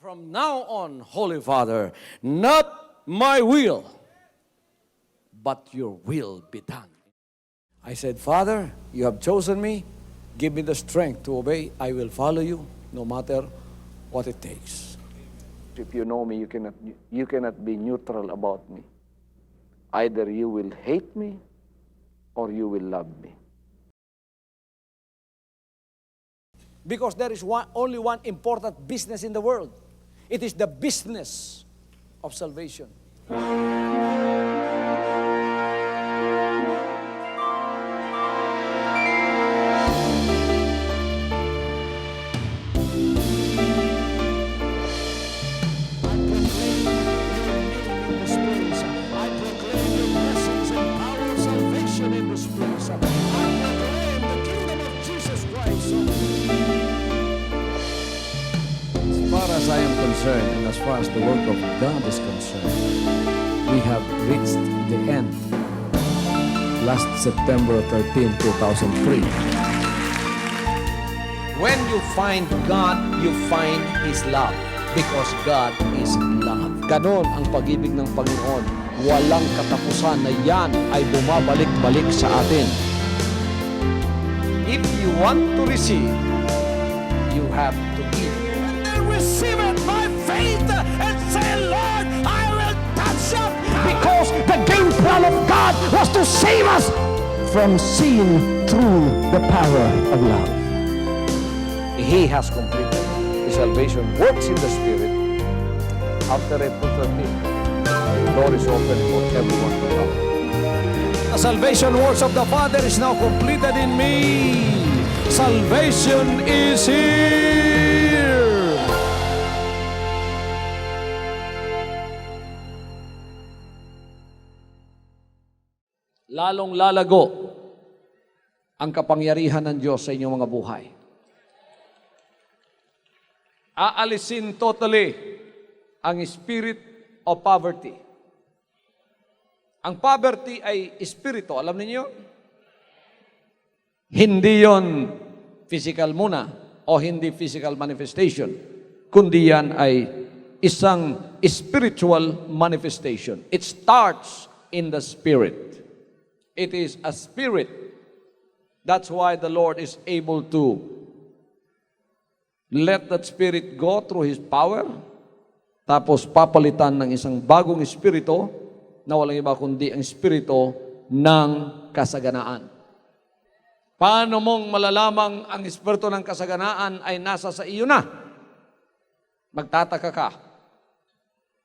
From now on, Holy Father, not my will, but your will be done. I said, Father, you have chosen me. Give me the strength to obey. I will follow you no matter what it takes. If you know me, you cannot be neutral about me. Either you will hate me or you will love me. Because there is only one important business in the world. It is the business of salvation. As I am concerned, and as far as the work of God is concerned, we have reached the end. Last September 13, 2003. When you find God, you find His love. Because God is love. Ganon ang pag-ibig ng Panginoon. Walang katapusan na yan ay bumabalik-balik sa atin. If you want to receive, you have to give. Receive it by faith and say, Lord, I will touch up. Because the game plan of God was to save us from sin through the power of love. He has completed. His salvation works in the Spirit. After April 13, the door is open for everyone to come. The salvation works of the Father is now completed in me. Salvation is here. Lalong lalago ang kapangyarihan ng Diyos sa inyong mga buhay. Aalisin totally ang spirit of poverty. Ang poverty ay espiritu. Alam niyo? Hindi yon physical muna o hindi physical manifestation. Kundi yan ay isang spiritual manifestation. It starts in the spirit. It is a spirit. That's why the Lord is able to let that spirit go through His power, tapos papalitan ng isang bagong espiritu na walang iba kundi ang espiritu ng kasaganaan. Paano mong malalamang ang espiritu ng kasaganaan ay nasa sa iyo na? Magtataka ka.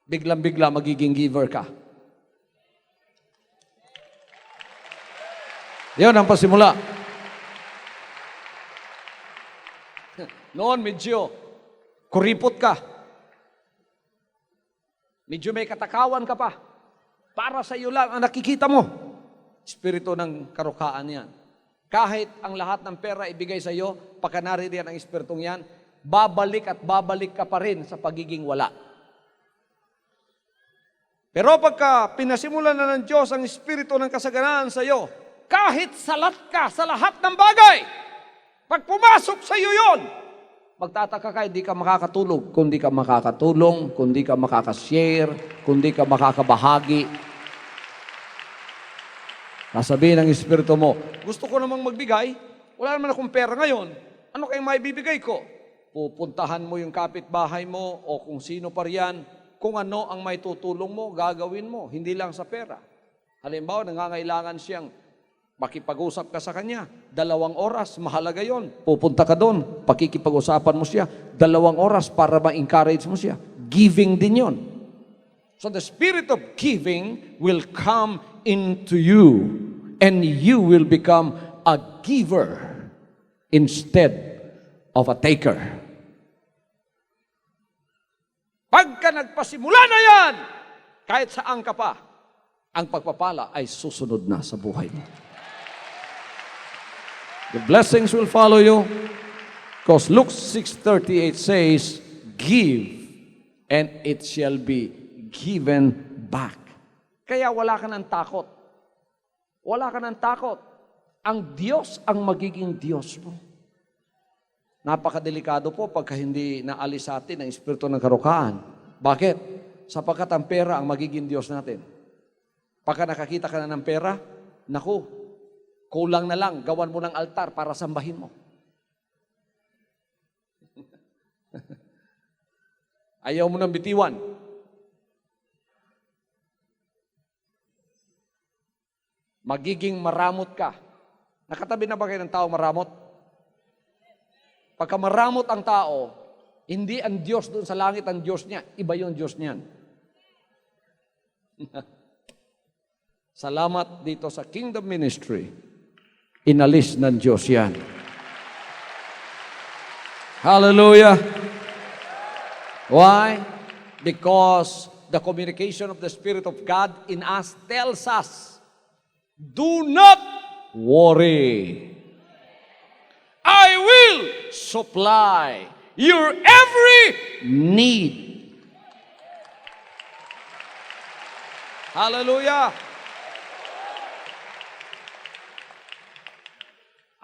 Biglang-bigla magiging giver ka. Yun ang pasimula. Noon, medyo kuripot ka. Medyo may katakawan ka pa. Para sa iyo lang ang nakikita mo. Espiritu ng karukaan yan. Kahit ang lahat ng pera ibigay sa iyo, pagka naririyan ang espiritong yan, babalik at babalik ka pa rin sa pagiging wala. Pero pagka pinasimulan na ng Diyos ang espiritu ng kasaganaan sa iyo, kahit salat ka sa lahat ng bagay, pag pumasok sa iyo yun, magtataka ka, hindi ka makakatulog, kundi ka makakatulong, kundi ka makakashare, kundi ka makakabahagi. Sasabihin ng espiritu mo, gusto ko namang magbigay, wala naman akong pera ngayon, ano kayong maibibigay ko? Pupuntahan mo yung kapitbahay mo o kung sino pa riyan, kung ano ang may tutulong mo, gagawin mo, hindi lang sa pera. Halimbawa, nangangailangan siyang makipag-usap ka sa kanya, 2 oras, mahalaga yon. Pupunta ka doon, pakikipag-usapan mo siya, 2 oras para ma-encourage mo siya. Giving din yon. So the spirit of giving will come into you and you will become a giver instead of a taker. Pagka nagpasimula na yan, kahit saan ka pa, ang pagpapala ay susunod na sa buhay mo. The blessings will follow you because Luke 6:38 says, give and it shall be given back. Kaya wala ka ng takot. Wala ka ng takot. Ang Diyos ang magiging Diyos mo. Napakadelikado po pagka hindi naalis sa atin ang espiritu ng karukaan. Bakit? Sapagkat ang pera ang magiging Diyos natin. Pagka nakakita ka na ng pera, naku, kulang na lang, gawan mo ng altar para sambahin mo. Ayaw mo ng bitiwan. Magiging maramot ka. Nakatabi na ba kayo ng tao maramot? Pagka maramot ang tao, hindi ang Diyos doon sa langit ang Diyos niya, iba yung Diyos niyan. Salamat dito sa Kingdom Ministry. Inalis ng Diyos yan. Hallelujah! Why? Because the communication of the Spirit of God in us tells us, do not worry. I will supply your every need. Hallelujah!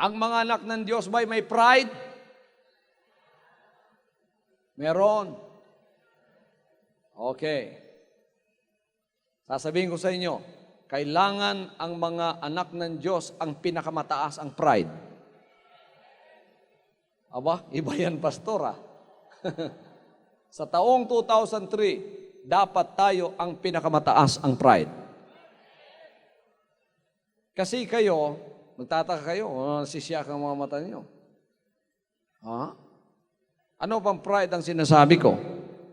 Ang mga anak ng Diyos ba'y may pride? Meron. Okay. Sasabihin ko sa inyo, kailangan ang mga anak ng Diyos ang pinakamataas ang pride. Aba, iba yan, pastor, ah. Sa taong 2003, dapat tayo ang pinakamataas ang pride. Kasi kayo, magtataka kayo, sisiyak ang mga mata niyo. Ha? Ano bang pride ang sinasabi ko?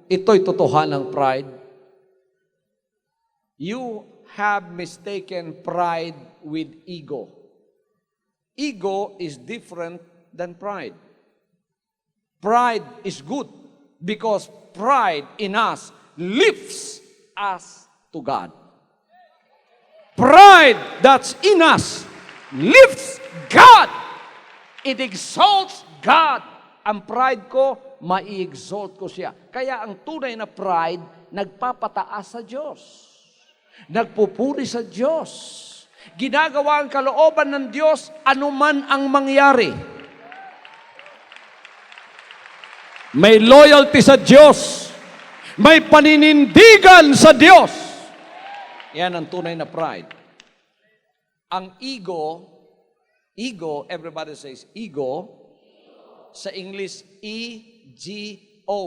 Ito'y totohanang pride. You have mistaken pride with ego. Ego is different than pride. Pride is good because pride in us lifts us to God. Pride that's in us lifts God. It exalts God. Ang pride ko, mai-exalt ko siya. Kaya ang tunay na pride, nagpapataas sa Diyos. Nagpupuri sa Diyos. Ginagawa ang kalooban ng Diyos, anuman ang mangyari. May loyalty sa Diyos. May paninindigan sa Diyos. Yan ang tunay na pride. Ang ego, everybody says ego, sa English, E-G-O.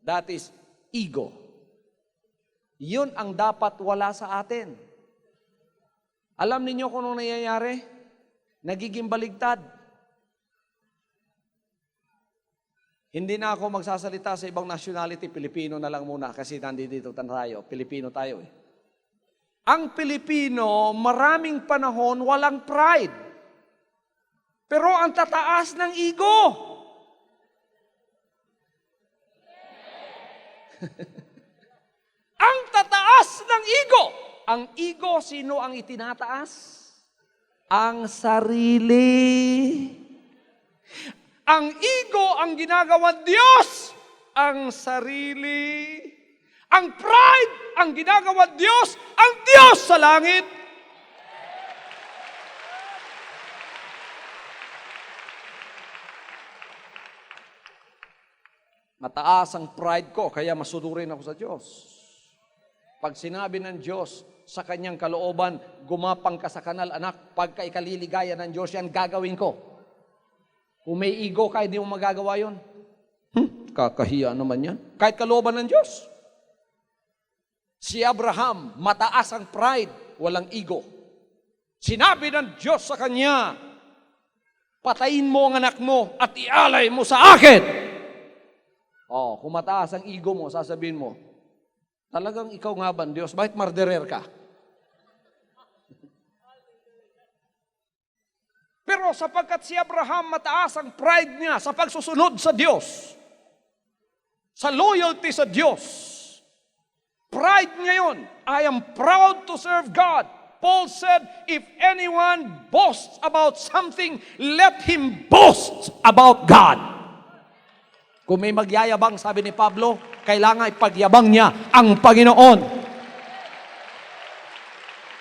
That is ego. Yun ang dapat wala sa atin. Alam niyo kung anong nangyayari? Nagiging baligtad. Hindi na ako magsasalita sa ibang nationality, Pilipino na lang muna kasi nandito tayo, Pilipino tayo eh. Ang Pilipino, maraming panahon walang pride. Pero ang tataas ng ego. Ang tataas ng ego. Ang ego, sino ang itinataas? Ang sarili. Ang ego ang ginagawa Diyos. Ang sarili. Ang pride ang ginagawa Diyos. Ang Diyos sa langit. Mataas ang pride ko, kaya masunurin ako sa Diyos. Pag sinabi ng Diyos sa kanyang kalooban, gumapang ka sa kanal, anak, pagka ikaliligaya ng Diyos yan, gagawin ko. Kung may ego ka, hindi mo magagawa yun. Kakahiya naman yan. Kahit kalooban ng Diyos. Si Abraham, mataas ang pride, walang ego. Sinabi ng Diyos sa kanya, patayin mo ang anak mo at ialay mo sa akin. Oh, kung mataas ang ego mo, sasabihin mo, talagang ikaw nga ba, Diyos? Bakit murderer ka? Pero sapagkat si Abraham mataas ang pride niya sa pagsusunod sa Diyos, sa loyalty sa Diyos, pride niya yun, I am proud to serve God. Paul said, if anyone boasts about something, let him boast about God. Kung may magyayabang, sabi ni Pablo, kailangan ipagyabang niya ang Panginoon.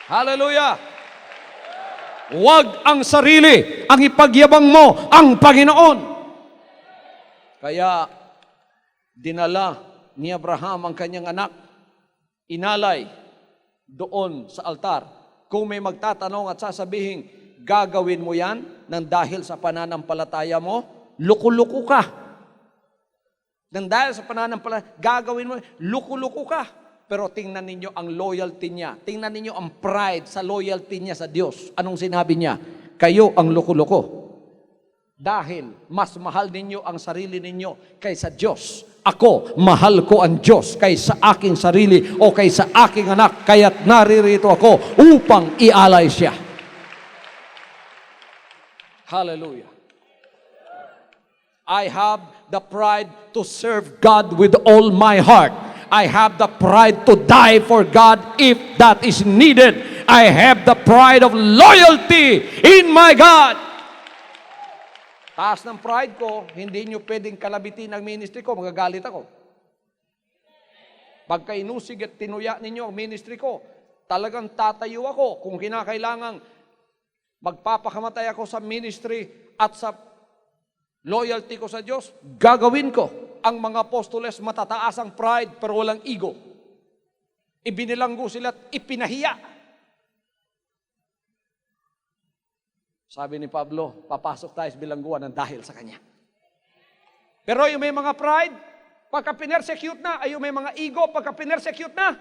Hallelujah! Huwag ang sarili, ang ipagyabang mo ang Panginoon. Kaya dinala ni Abraham ang kanyang anak, inalay doon sa altar. Kung may magtatanong at sasabihin, gagawin mo yan nang dahil sa pananampalataya mo, luko-luko ka. Nang dahil sa pananampalataya, gagawin mo, luko-luko ka. Pero tingnan ninyo ang loyalty niya. Tingnan ninyo ang pride sa loyalty niya sa Diyos. Anong sinabi niya? Kayo ang luko-luko. Dahil mas mahal ninyo ang sarili ninyo kaysa Diyos. Ako, mahal ko ang Diyos kaysa aking sarili o kaysa aking anak. Kaya't naririto ako upang ialay siya. Hallelujah. I have the pride to serve God with all my heart. I have the pride to die for God if that is needed. I have the pride of loyalty in my God. Taas ng pride ko, hindi nyo pwedeng kalabitin ang ministry ko, magagalit ako. Pagka inusig at tinuya ninyo ang ministry ko, talagang tatayo ako kung kinakailangang magpapakamatay ako sa ministry at sa loyalty ko sa Diyos, gagawin ko. Ang mga apostoles matataas ang pride pero walang ego. Ibinilanggo sila at ipinahiya. Sabi ni Pablo, papasok tayo sa bilangguan ng dahil sa kanya. Pero yung may mga pride, pagka pinersecute na, ay yung may mga ego, pagka pinersecute na,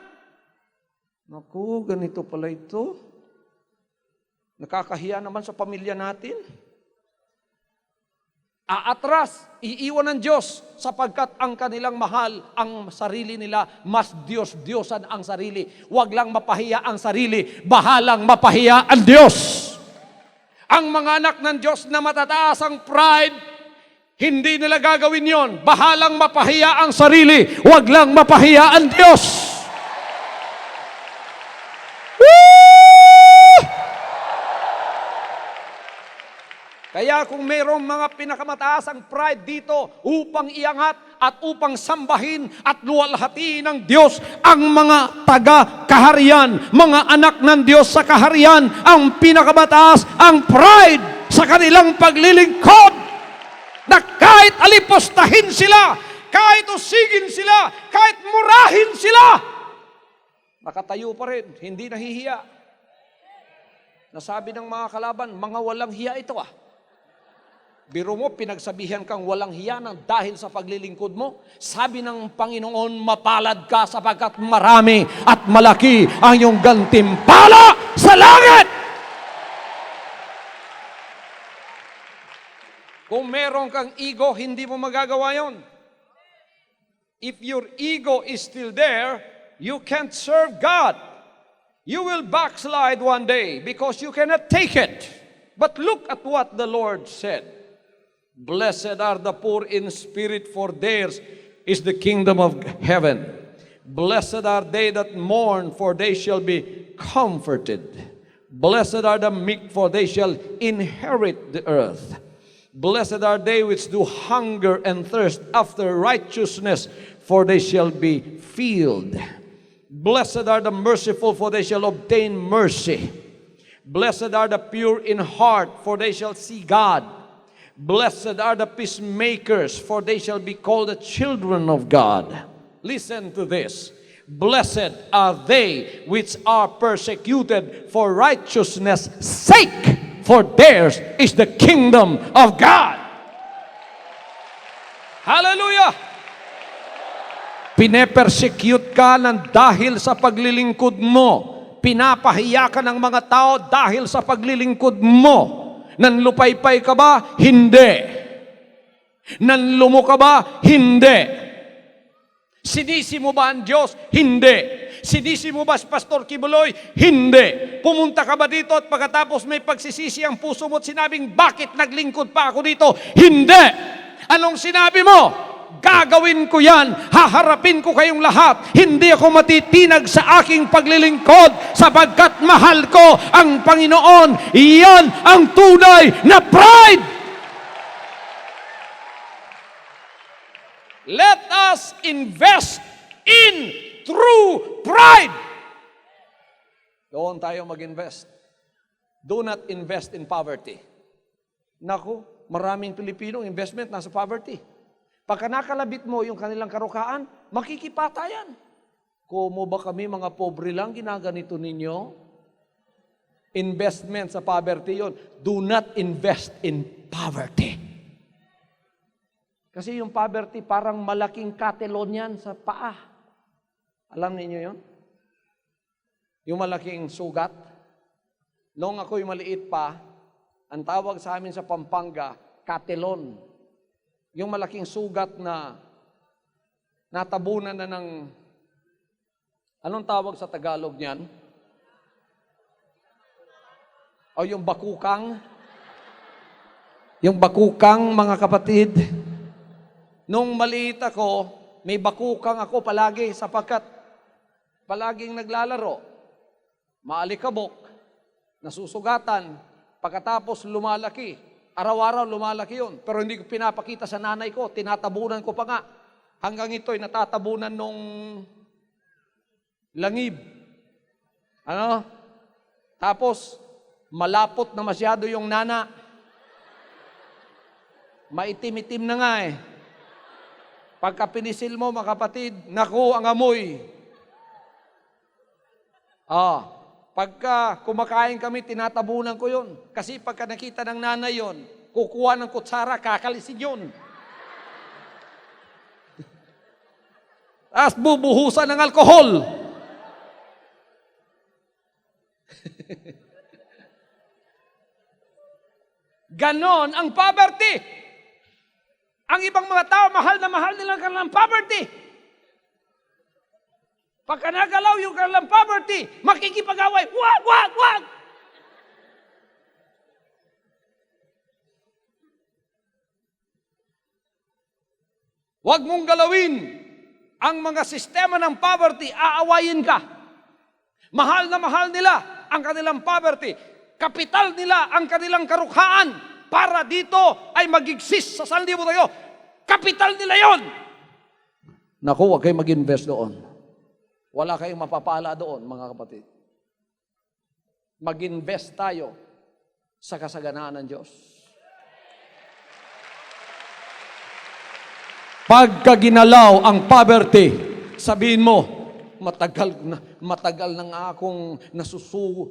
naku, ganito pala ito. Nakakahiya naman sa pamilya natin. Aatras, iiwan ng Diyos sapagkat ang kanilang mahal, ang sarili nila, mas Diyos-Diyosan ang sarili. Huwag lang mapahiya ang sarili, bahalang mapahiya ang Diyos. Ang mga anak ng Diyos na matataas ang pride, hindi nila gagawin yon. Bahalang mapahiya ang sarili, huwag lang mapahiya ang Diyos. Kaya kung mayroong mga pinakamataas ang pride dito upang iangat at upang sambahin at luwalhatiin ng Diyos ang mga taga-kaharian, mga anak ng Diyos sa kaharian, ang pinakamataas ang pride sa kanilang paglilingkod na kahit alipostahin sila, kahit usigin sila, kahit murahin sila, nakatayo pa rin, hindi nahihiya. Nasabi ng mga kalaban, mga walang hiya ito ah. Biro mo, pinagsabihan kang walang hiya ng dahil sa paglilingkod mo. Sabi ng Panginoon, mapalad ka sapagkat marami at malaki ang iyong gantimpala sa langit. Kung meron kang ego, hindi mo magagawa yon. If your ego is still there, you can't serve God. You will backslide one day because you cannot take it. But look at what the Lord said. Blessed are the poor in spirit, for theirs is the kingdom of heaven. Blessed are they that mourn, for they shall be comforted. Blessed are the meek, for they shall inherit the earth. Blessed are they which do hunger and thirst after righteousness, for they shall be filled. Blessed are the merciful, for they shall obtain mercy. Blessed are the pure in heart, for they shall see God. Blessed are the peacemakers, for they shall be called the children of God. Listen to this. Blessed are they which are persecuted for righteousness' sake, for theirs is the kingdom of God. Hallelujah! Pinepersecute ka ng dahil sa paglilingkod mo. Pinapahiya ka ng mga tao dahil sa paglilingkod mo. Nanlupaypay ka ba? Hindi. Nanlumo ka ba? Hindi. Sinisi mo ba ang Diyos? Hindi. Sinisi mo ba si Pastor Kibuloy? Hindi. Pumunta ka ba dito at pagkatapos may pagsisisi ang puso mo at sinabing, bakit naglingkod pa ako dito? Hindi. Anong sinabi mo? Gagawin ko yan, haharapin ko kayong lahat, hindi ako matitinag sa aking paglilingkod sapagkat mahal ko ang Panginoon. Iyan ang tunay na pride. Let us invest in true pride. Doon tayo mag-invest. Do not invest in poverty. Naku, maraming Pilipino investment nasa poverty. Pagka nakalabit mo yung kanilang karukaan, makikipatayan. Kumo ba kami mga pobre lang, ginaganito ninyo? Investment sa poverty yon. Do not invest in poverty. Kasi yung poverty parang malaking katelon yan sa paa. Alam niyo yon? Yung malaking sugat. Noong ako'y maliit pa, ang tawag sa amin sa Pampanga, katelon. Yung malaking sugat na natabunan na ng, anong tawag sa Tagalog niyan? O yung bakukang? Yung bakukang, mga kapatid. Nung maliit ako, may bakukang ako palagi sapagkat palaging naglalaro. Maalikabok, nasusugatan, pagkatapos lumalaki. Araw-araw lumalaki yun. Pero hindi ko pinapakita sa nanay ko, tinatabunan ko pa nga. Hanggang ito'y natatabunan nung langib. Ano? Tapos, malapot na masyado yung nana. Maitim-itim na nga eh. Pagka pinisil mo, mga kapatid, naku, ang amoy. Pagka kumakain kami, tinatabunan ko yun. Kasi pagka nakita ng nanay yun, kukuha ng kutsara, kakalisin yun. Tapos bubuhusan ng alkohol. Ganon ang poverty. Ang ibang mga tao, mahal na mahal nila ang kanilang poverty. Pagka nagalaw yung kanilang poverty, makikipag-away, wag, wag, wag! Wag mong galawin ang mga sistema ng poverty, aawayin ka. Mahal na mahal nila ang kanilang poverty. Kapital nila ang kanilang karukhaan para dito ay mag-exist sa sanlibutan tayo. Kapital nila yon. Naku, huwag kayong mag-invest doon. Wala kayong mapapala doon, mga kapatid. Mag-invest tayo sa kasaganaan ng Diyos. Pagka ginalaw ang poverty, sabihin mo, matagal na nga akong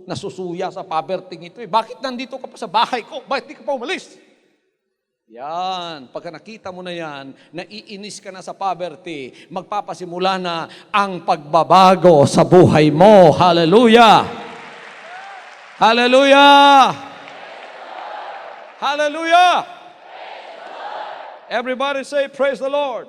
nasusuya sa poverty ito. Bakit nandito ka pa sa bahay ko? Bakit di ka pa umalis? Yan, pagka nakita mo na yan, naiinis ka na sa poverty, magpapasimula na ang pagbabago sa buhay mo. Hallelujah! Hallelujah! Hallelujah! Everybody say, praise the Lord.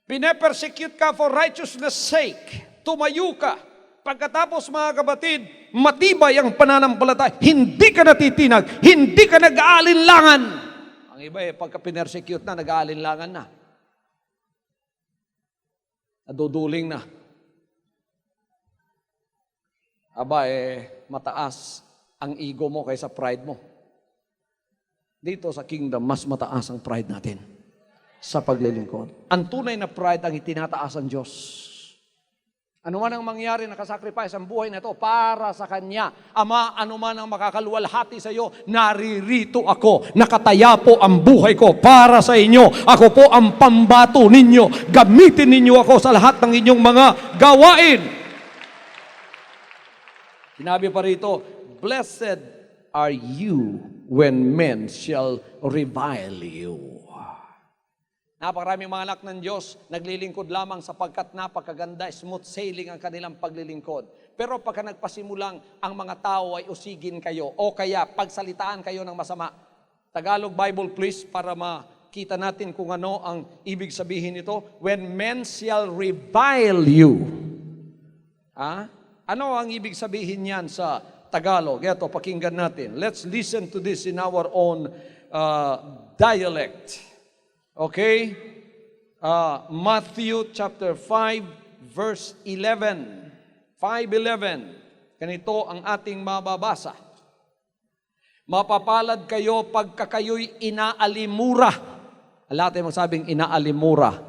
Pine-persecute ka for righteousness sake. Tumayo ka. Pagkatapos, mga kapatid, matibay ang pananampalataya. Hindi ka natitinag. Hindi ka nag-aalinlangan. Ang iba pagka pinersecute na, nag-aalinlangan na. Naduduling na. Aba, mataas ang ego mo kaysa pride mo. Dito sa kingdom, mas mataas ang pride natin sa paglilingkod. Ang tunay na pride ang itinataas ng Diyos. Ano man ang mangyari, nakasacrifice ang buhay na ito para sa Kanya. Ama, ano man ang makakaluwalhati sa iyo, naririto ako. Nakataya po ang buhay ko para sa inyo. Ako po ang pambato ninyo. Gamitin ninyo ako sa lahat ng inyong mga gawain. Sinabi pa rito, blessed are you when men shall revile you. Napakaraming mga anak ng Diyos, naglilingkod lamang sapagkat napakaganda, smooth sailing ang kanilang paglilingkod. Pero pagka nagpasimulang ang mga tao ay usigin kayo o kaya pagsalitaan kayo ng masama. Tagalog Bible please para makita natin kung ano ang ibig sabihin nito. When men shall revile you. Ano ang ibig sabihin niyan sa Tagalog? Ito, pakinggan natin. Let's listen to this in our own dialect. Okay? Matthew chapter 5, verse 11. 5:11. Ganito ang ating mababasa. Mapapalad kayo pagka kayo'y inaalimura. Lahat ay magsabing inaalimura.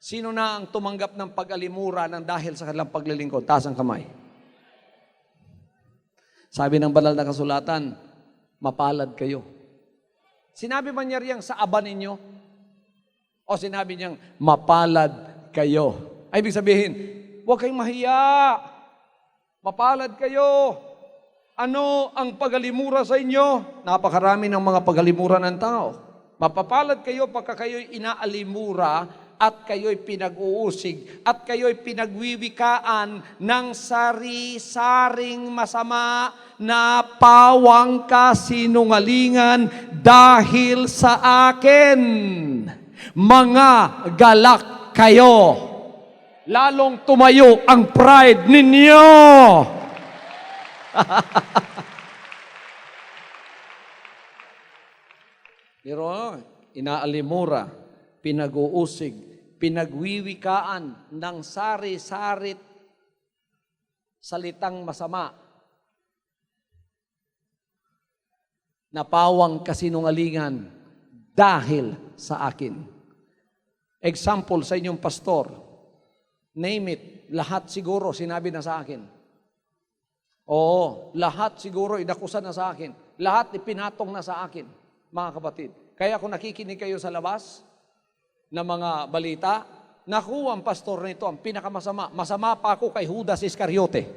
Sino na ang tumanggap ng pag-alimura ng dahil sa kanilang paglilingkod? Taas ang kamay. Sabi ng banal na kasulatan, mapalad kayo. Sinabi man niya riyang sa aba ninyo? O sinabi niyang, mapalad kayo? Ay, ibig sabihin, huwag kayong mahiya. Mapalad kayo. Ano ang pagalimura sa inyo? Napakarami ng mga pagalimura ng tao. Mapapalad kayo pagka kayo'y inaalimura at kayo'y pinag-uusig at kayo'y pinagwiwikaan ng sari-saring masama na pawang kasinungalingan dahil sa akin. Mga galak kayo. Lalong tumayo ang pride ninyo. Pero inaalimura, pinag-uusig, pinagwiwikaan ng sari-sarit salitang masama na pawang kasinungalingan dahil sa akin. Example sa inyong pastor, name it, lahat siguro sinabi na sa akin. Oo, lahat siguro inakusan na sa akin. Lahat ipinatong na sa akin, mga kapatid. Kaya kung nakikinig kayo sa labas ng mga balita, naku, ang pastor nito, ang pinakamasama. Masama pa ako kay Judas Iscariote.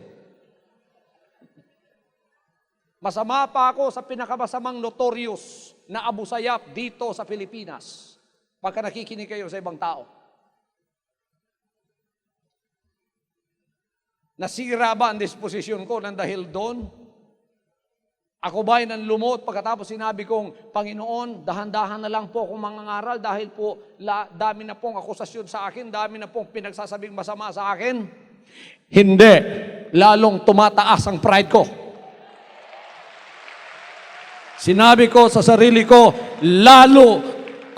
Masama pa ako sa pinakamasamang notorious na Abu Sayyaf dito sa Pilipinas. Pagka nakikinig kayo sa ibang tao. Nasira ba ang disposisyon ko ng dahil doon? Ako ba'y nanlumot pagkatapos sinabi kong, Panginoon, dahan-dahan na lang po akong mangangaral dahil po dami na pong akusasyon sa akin, dami na pong pinagsasabing masama sa akin? Hindi. Lalong tumataas ang pride ko. Sinabi ko sa sarili ko, lalo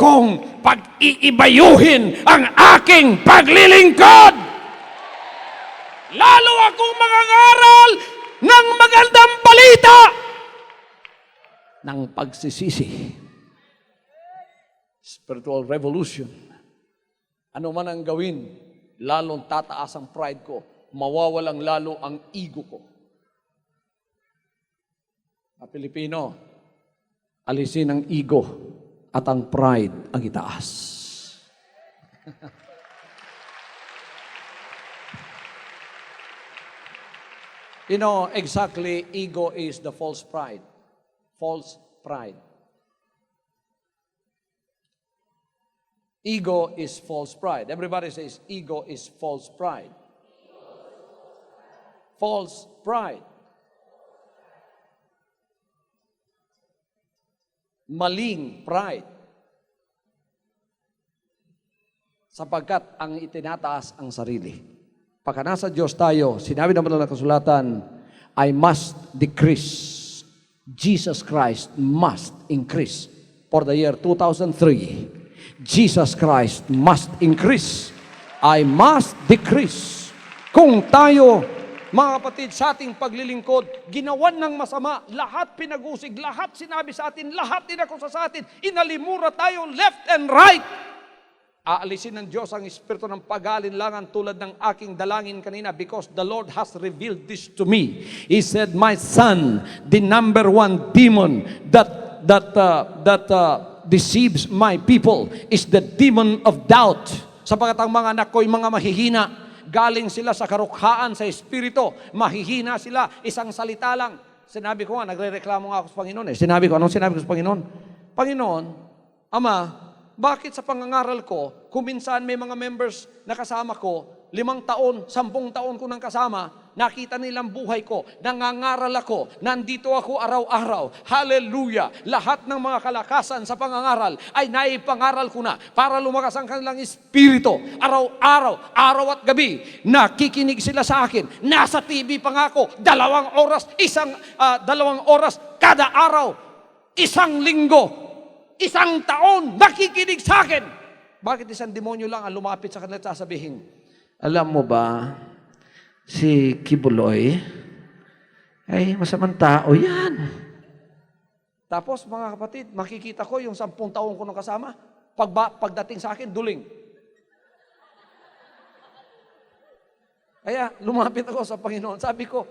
kong pag-iibayuhin ang aking paglilingkod. Lalo akong mangangaral ng magandang balita ng pagsisisi. Spiritual revolution. Ano man ang gawin, lalong tataas ang pride ko, mawawalang lalo ang ego ko. Mga Pilipino, alisin ang ego at ang pride ang itaas. You know, exactly, ego is the false pride. False pride. Ego is false pride. Everybody says, ego is false pride. False pride. Maling pride. Sapagkat ang itinataas ang sarili. Pagka nasa Diyos tayo, sinabi naman ng kasulatan, I must decrease. Jesus Christ must increase. For the year 2003, Jesus Christ must increase. I must decrease. Kung tayo, mga kapatid, sa ating paglilingkod, ginawan ng masama, lahat pinag-usig, lahat sinabi sa atin, lahat inakusa sa atin, inalimura tayo left and right. Aalisin ng Diyos ang espiritu ng pag-aalinlangan tulad ng aking dalangin kanina because the Lord has revealed this to me. He said, my son, the number one demon that deceives my people is the demon of doubt. Sapagkat ang mga anak ko ay mga mahihina. Galing sila sa karukhaan sa espiritu. Mahihina sila. Isang salita lang. Sinabi ko nga, nagre-reklamo nga ako sa Panginoon. Sinabi ko, anong sinabi ko sa Panginoon? Panginoon, Ama, bakit sa pangangaral ko, kung minsan may mga members na kasama ko, 5 taon, 10 taon ko nang kasama, nakita nilang buhay ko, nangangaral ako, nandito ako araw-araw, hallelujah, lahat ng mga kalakasan sa pangangaral ay naipangaral ko na para lumakas ang kanilang espiritu, araw-araw, araw at gabi, nakikinig sila sa akin, nasa TV pa nga ako, 2 oras, 2 oras kada araw, 1 linggo, 1 taon, nakikinig sa akin. Bakit isang demonyo lang ang lumapit sa kanila at sasabihin, alam mo ba, si Kibuloy, ay masamang tao yan. Tapos mga kapatid, makikita ko yung 10 taon ko nung kasama, pagdating sa akin, duling. Kaya lumapit ako sa Panginoon, sabi ko,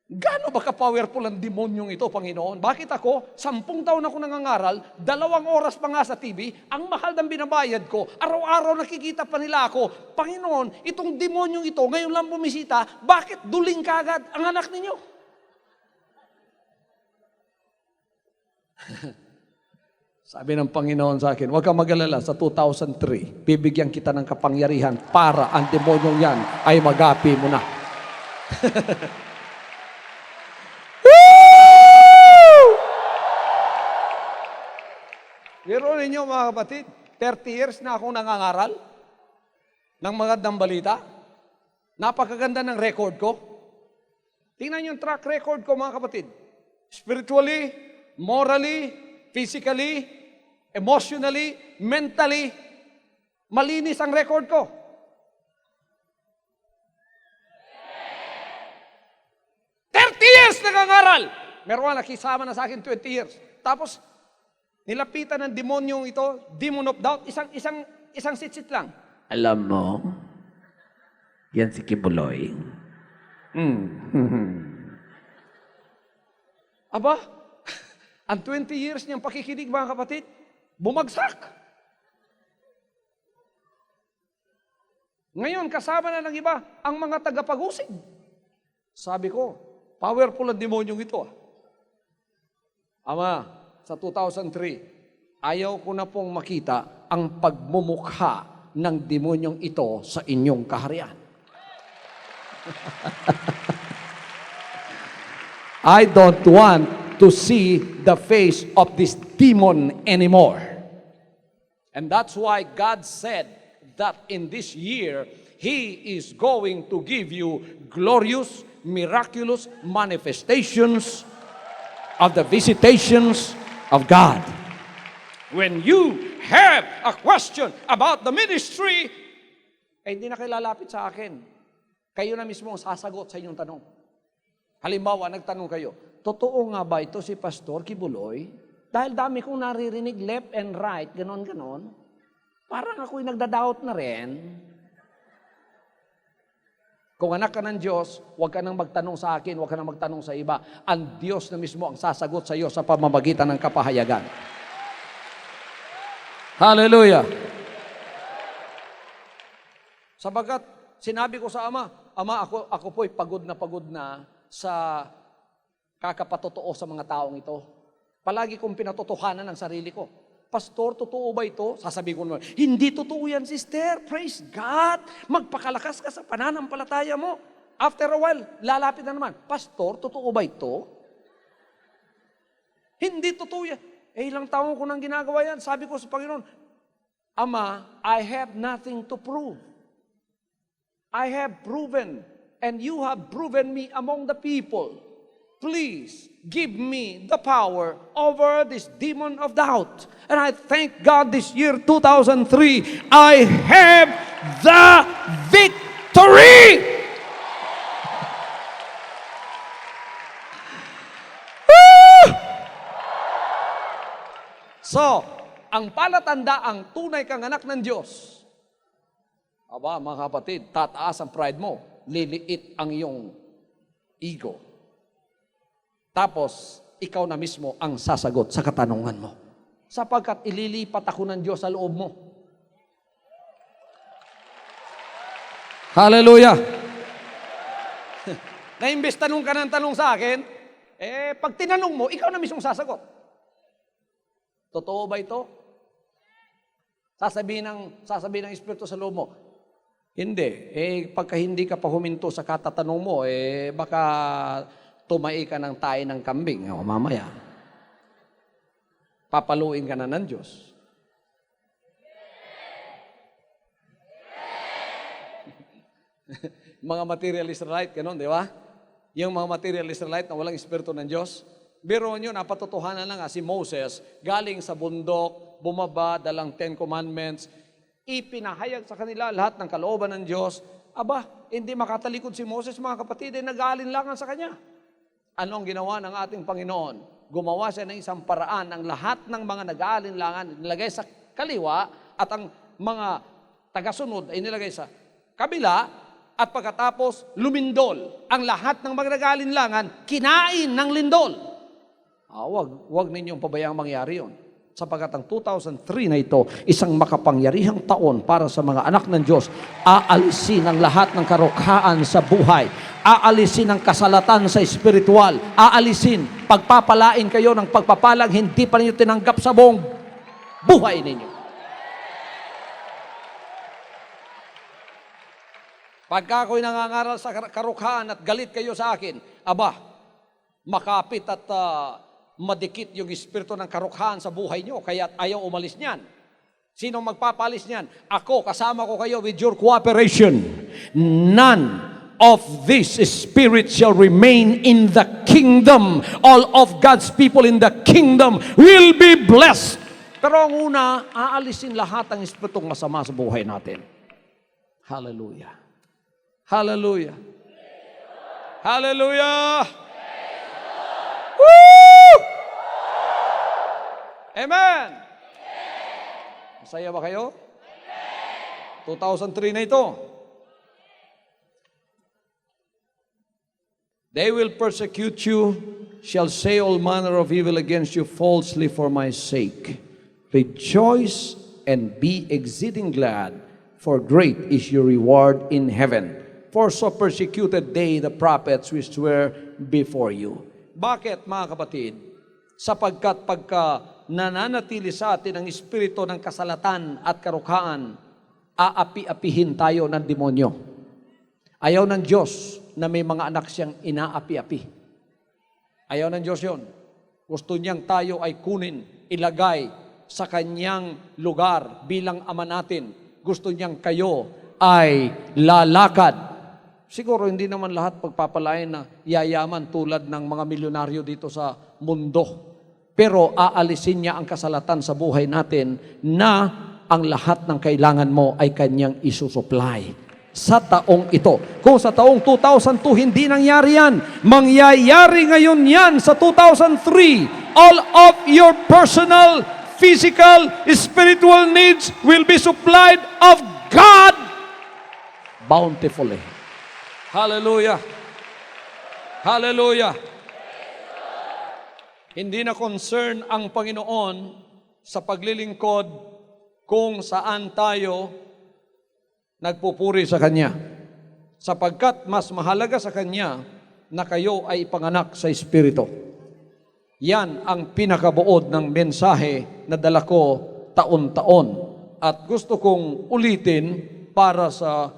Gaano ba ka-powerful ang demonyong ito, Panginoon? Bakit ako, 10 taon ako nangangaral, 2 oras pa nga sa TV, ang mahal ng binabayad ko, araw-araw nakikita pa nila ako, Panginoon, itong demonyong ito, ngayon lang bumisita, bakit duling kagad ang anak ninyo? Sabi ng Panginoon sa akin, huwag kang mag-alala, sa 2003, bibigyan kita ng kapangyarihan para ang demonyong yan ay magapi mo na. Pero ninyo mga kapatid, 30 years na akong nangangaral ng magandang balita. Napakaganda ng record ko. Tingnan yung track record ko mga kapatid. Spiritually, morally, physically, emotionally, mentally, malinis ang record ko. Years nangangaral. Meron nakisama na sa akin 20 years. Tapos, nilapitan ng demonyong ito, demon of doubt, isang sitsit lang. Alam mo, yan si Kibuloy. Aba, ang 20 years niyang pakikinig mga kapatid, bumagsak. Ngayon, kasama na ng iba, ang mga tagapag-usig. Sabi ko, powerful ang demonyong ito. Ama, sa 2003, ayaw ko na pong makita ang pagmumukha ng demonyong ito sa inyong kaharian. I don't want to see the face of this demon anymore. And that's why God said that in this year, He is going to give you glorious, miraculous manifestations of the visitations of God. When you have a question about the ministry, hindi na kayo lalapit sa akin. Kayo na mismo ang sasagot sa inyong tanong. Halimbawa, nagtanong kayo, totoo nga ba ito si Pastor Kibuloy? Dahil dami kong naririnig left and right, ganon-ganon. Parang ako'y nagda-doubt na rin. Kung anak ka ng Diyos, huwag ka nang magtanong sa akin, huwag ka nang magtanong sa iba. Ang Diyos na mismo ang sasagot sa iyo sa pamamagitan ng kapahayagan. Hallelujah! Sabagat sinabi ko sa Ama, Ama, ako po'y pagod na sa kakapatotoo sa mga taong ito. Palagi kong pinatotohanan ang sarili ko. Pastor, totoo ba ito? Sasabihin ko naman, hindi totoo yan, sister. Praise God. Magpakalakas ka sa pananampalataya mo. After a while, lalapit na naman, Pastor, totoo ba ito? Hindi totoo yan. Ilang taon ko nang ginagawa yan. Sabi ko sa Panginoon, Ama, I have nothing to prove. I have proven, and you have proven me among the people. Please give me the power over this demon of doubt. And I thank God this year, 2003, I have the victory! Woo! So, ang palatandaan, tunay kang anak ng Diyos. Aba, mga kapatid, tataas ang pride mo, liliit ang iyong ego. Tapos, ikaw na mismo ang sasagot sa katanungan mo. Sapagkat ililipat ako ng Diyos sa loob mo. Hallelujah! Naimbes tanong ka ng tanong sa akin, pag tinanong mo, ikaw na mismo sasagot. Totoo ba ito? Sasabihin ng Espiritu sa loob mo, hindi. Pagka hindi ka pa huminto sa katatanong mo, baka tumai ka ng tayo ng kambing. O mamaya, papaluin ka na ng Diyos. Mga material Israelite, ganun, di ba? Yung mga material Israelite na walang Espiritu ng Diyos. Biro nyo, napatotohanan lang si Moses, galing sa bundok, bumaba, dalang 10 Commandments, ipinahayag sa kanila lahat ng kalooban ng Diyos. Aba, hindi makatalikod si Moses, mga kapatid, nag-aalinlangan sa kanya. Anong ginawa ng ating Panginoon? Gumawa siya ng isang paraan ang lahat ng mga nag-aalinlangan nilagay sa kaliwa at ang mga tagasunod ay nilagay sa kabila at pagkatapos lumindol. Ang lahat ng magnagalinlangan, kinain ng lindol. Wag ninyong pabayang mangyari yon. Sapagkat ang 2003 na ito, isang makapangyarihang taon para sa mga anak ng Diyos. Aalisin ang lahat ng karukhaan sa buhay. Aalisin ang kasalatan sa espiritual. Aalisin, pagpapalain kayo ng pagpapalang hindi pa ninyo tinanggap sa buong buhay ninyo. Pagka ako'y nangangaral sa karukhaan at galit kayo sa akin, makapit at madikit yung espiritu ng karukhaan sa buhay nyo, kaya ayaw umalis niyan. Sino magpapalis niyan? Ako, kasama ko kayo with your cooperation. None of this spirit shall remain in the kingdom. All of God's people in the kingdom will be blessed. Pero ang una, aalisin lahat ang espiritong masama sa buhay natin. Hallelujah. Hallelujah. Hallelujah. Woo! Amen. Masaya ba kayo? 2003 na ito. They will persecute you, shall say all manner of evil against you falsely for my sake. Rejoice and be exceeding glad, for great is your reward in heaven. For so persecuted they the prophets which were before you. Bakit, mga kapatid? Sapagkat pagka nananatili sa atin ang espiritu ng kasalatan at karukhaan, aapi-apihin tayo ng demonyo. Ayaw ng Diyos na may mga anak siyang inaapi-api. Ayaw ng Diyos yon. Gusto niyang tayo ay kunin, ilagay sa kanyang lugar bilang ama natin. Gusto niyang kayo ay lalakad. Siguro hindi naman lahat pagpapalain na yayaman tulad ng mga milyonaryo dito sa mundo. Pero aalisin niya ang kasalatan sa buhay natin na ang lahat ng kailangan mo ay kanyang isusupply sa taong ito. Kung sa taong 2002 hindi nangyari yan, mangyayari ngayon yan sa 2003. All of your personal, physical, spiritual needs will be supplied of God bountifully. Hallelujah. Hallelujah. Hindi na concern ang Panginoon sa paglilingkod kung saan tayo nagpupuri sa Kanya. Sapagkat mas mahalaga sa Kanya na kayo ay ipanganak sa Espiritu. Yan ang pinakabuod ng mensahe na dala ko taon-taon. At gusto kong ulitin para sa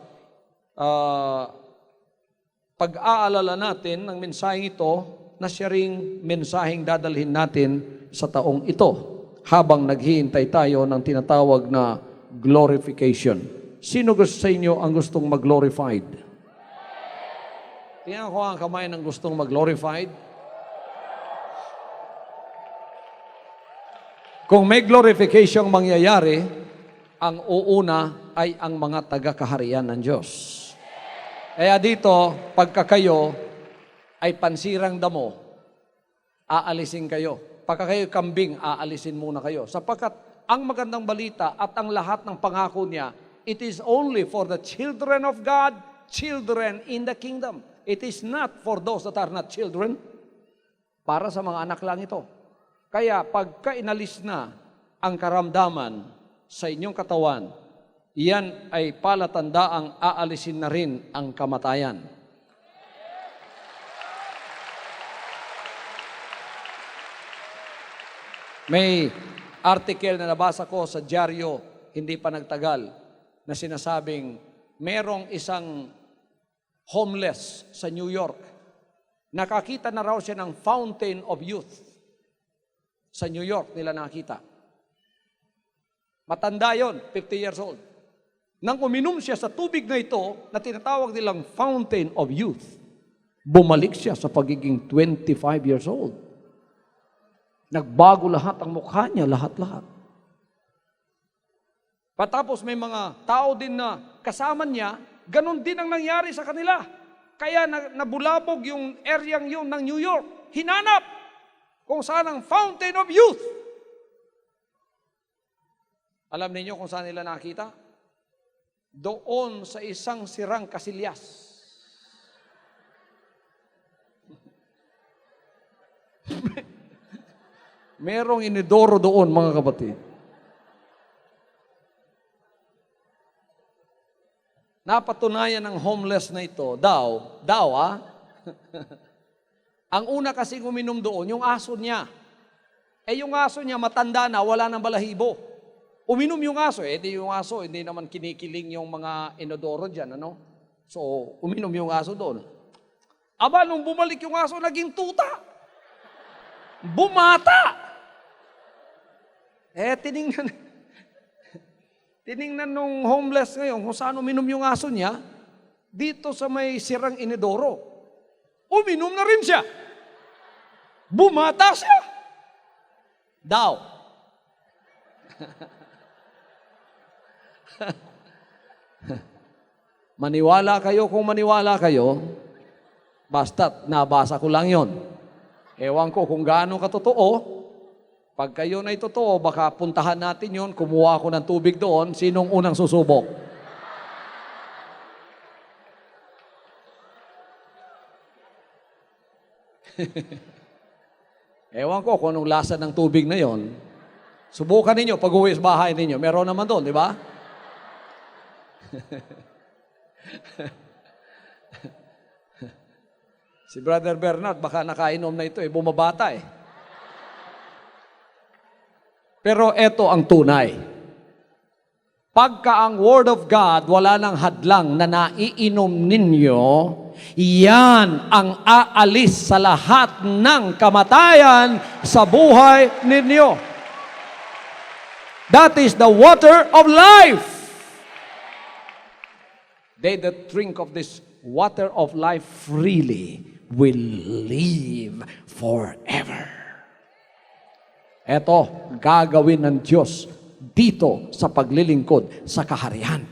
pag-aalala natin ng mensaheng ito na siya ring mensaheng dadalhin natin sa taong ito habang naghihintay tayo ng tinatawag na glorification. Sino gusto sa inyo ang gustong mag-glorified? Tingnan ko ang kamay ng gustong mag-glorified. Kung may glorification mangyayari, ang uuna ay ang mga taga-kaharian ng Diyos. Kaya dito, pagka kayo ay pansirang damo, aalisin kayo. Pagka kayo kambing, aalisin muna kayo. Sapagkat ang magandang balita at ang lahat ng pangako niya, it is only for the children of God, children in the kingdom. It is not for those that are not children. Para sa mga anak lang ito. Kaya pagka inalis na ang karamdaman sa inyong katawan, yan ay palatandaang aalisin na rin ang kamatayan. May article na nabasa ko sa dyaryo, hindi pa nagtagal, na sinasabing merong isang homeless sa New York. Nakakita na raw siya ng Fountain of Youth. Sa New York nila nakita. Matanda yon, 50 years old. Nang uminom siya sa tubig na ito, na tinatawag nilang Fountain of Youth, bumalik siya sa pagiging 25 years old. Nagbago lahat ang mukha niya, lahat-lahat. Patapos may mga tao din na kasama niya, ganun din ang nangyari sa kanila. Kaya nabulabog yung area yun ng New York. Hinanap kung saan ang Fountain of Youth. Alam niyo kung saan nila nakita? doon sa isang sirang kasilyas. Merong inidoro doon, mga kapatid. Napatunayan ng homeless na ito, ang una kasing uminom doon, yung aso niya. Yung aso niya matanda na, wala ng balahibo. Uminom yung aso, di yung aso, hindi naman kinikiling yung mga inodoro dyan, ano? So, uminom yung aso doon. Aba, nung bumalik yung aso, naging tuta. Bumata. Tiningnan nung homeless ngayon kung saan uminom yung aso niya, dito sa may sirang inidoro. Uminom na rin siya. Bumata siya. Daw. Maniwala kayo kung maniwala kayo, basta't nabasa ko lang yon. Ewan ko kung gaano katotoo. Pag kayo na totoo, baka puntahan natin yon, kumuha ako ng tubig doon, sinong unang susubok? Ewan ko kung anong lasa ng tubig na yon. Subukan ninyo pag uwi sa bahay ninyo. Meron naman doon, di ba? Si Brother Bernard, baka nakainom na ito, bumabata eh. Pero ito ang tunay. Pagka ang Word of God, wala nang hadlang na naiinom ninyo, yan ang aalis sa lahat ng kamatayan sa buhay ninyo. That is the water of life. They that drink of this water of life freely will live forever. Ito, gagawin ng Diyos dito sa paglilingkod sa kaharian.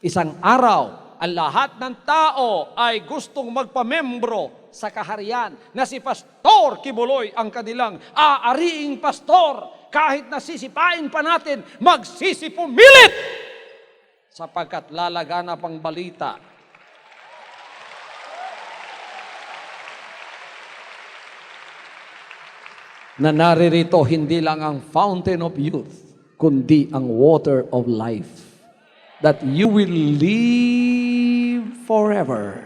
Isang araw, ang lahat ng tao ay gustong magpamembro sa kaharian na si Pastor Kibuloy ang kanilang aariing pastor. Kahit nasisipain pa natin, magsisipumilit sapagkat lalaganap ang balita. Na naririto hindi lang ang fountain of youth, kundi ang water of life. That you will live forever.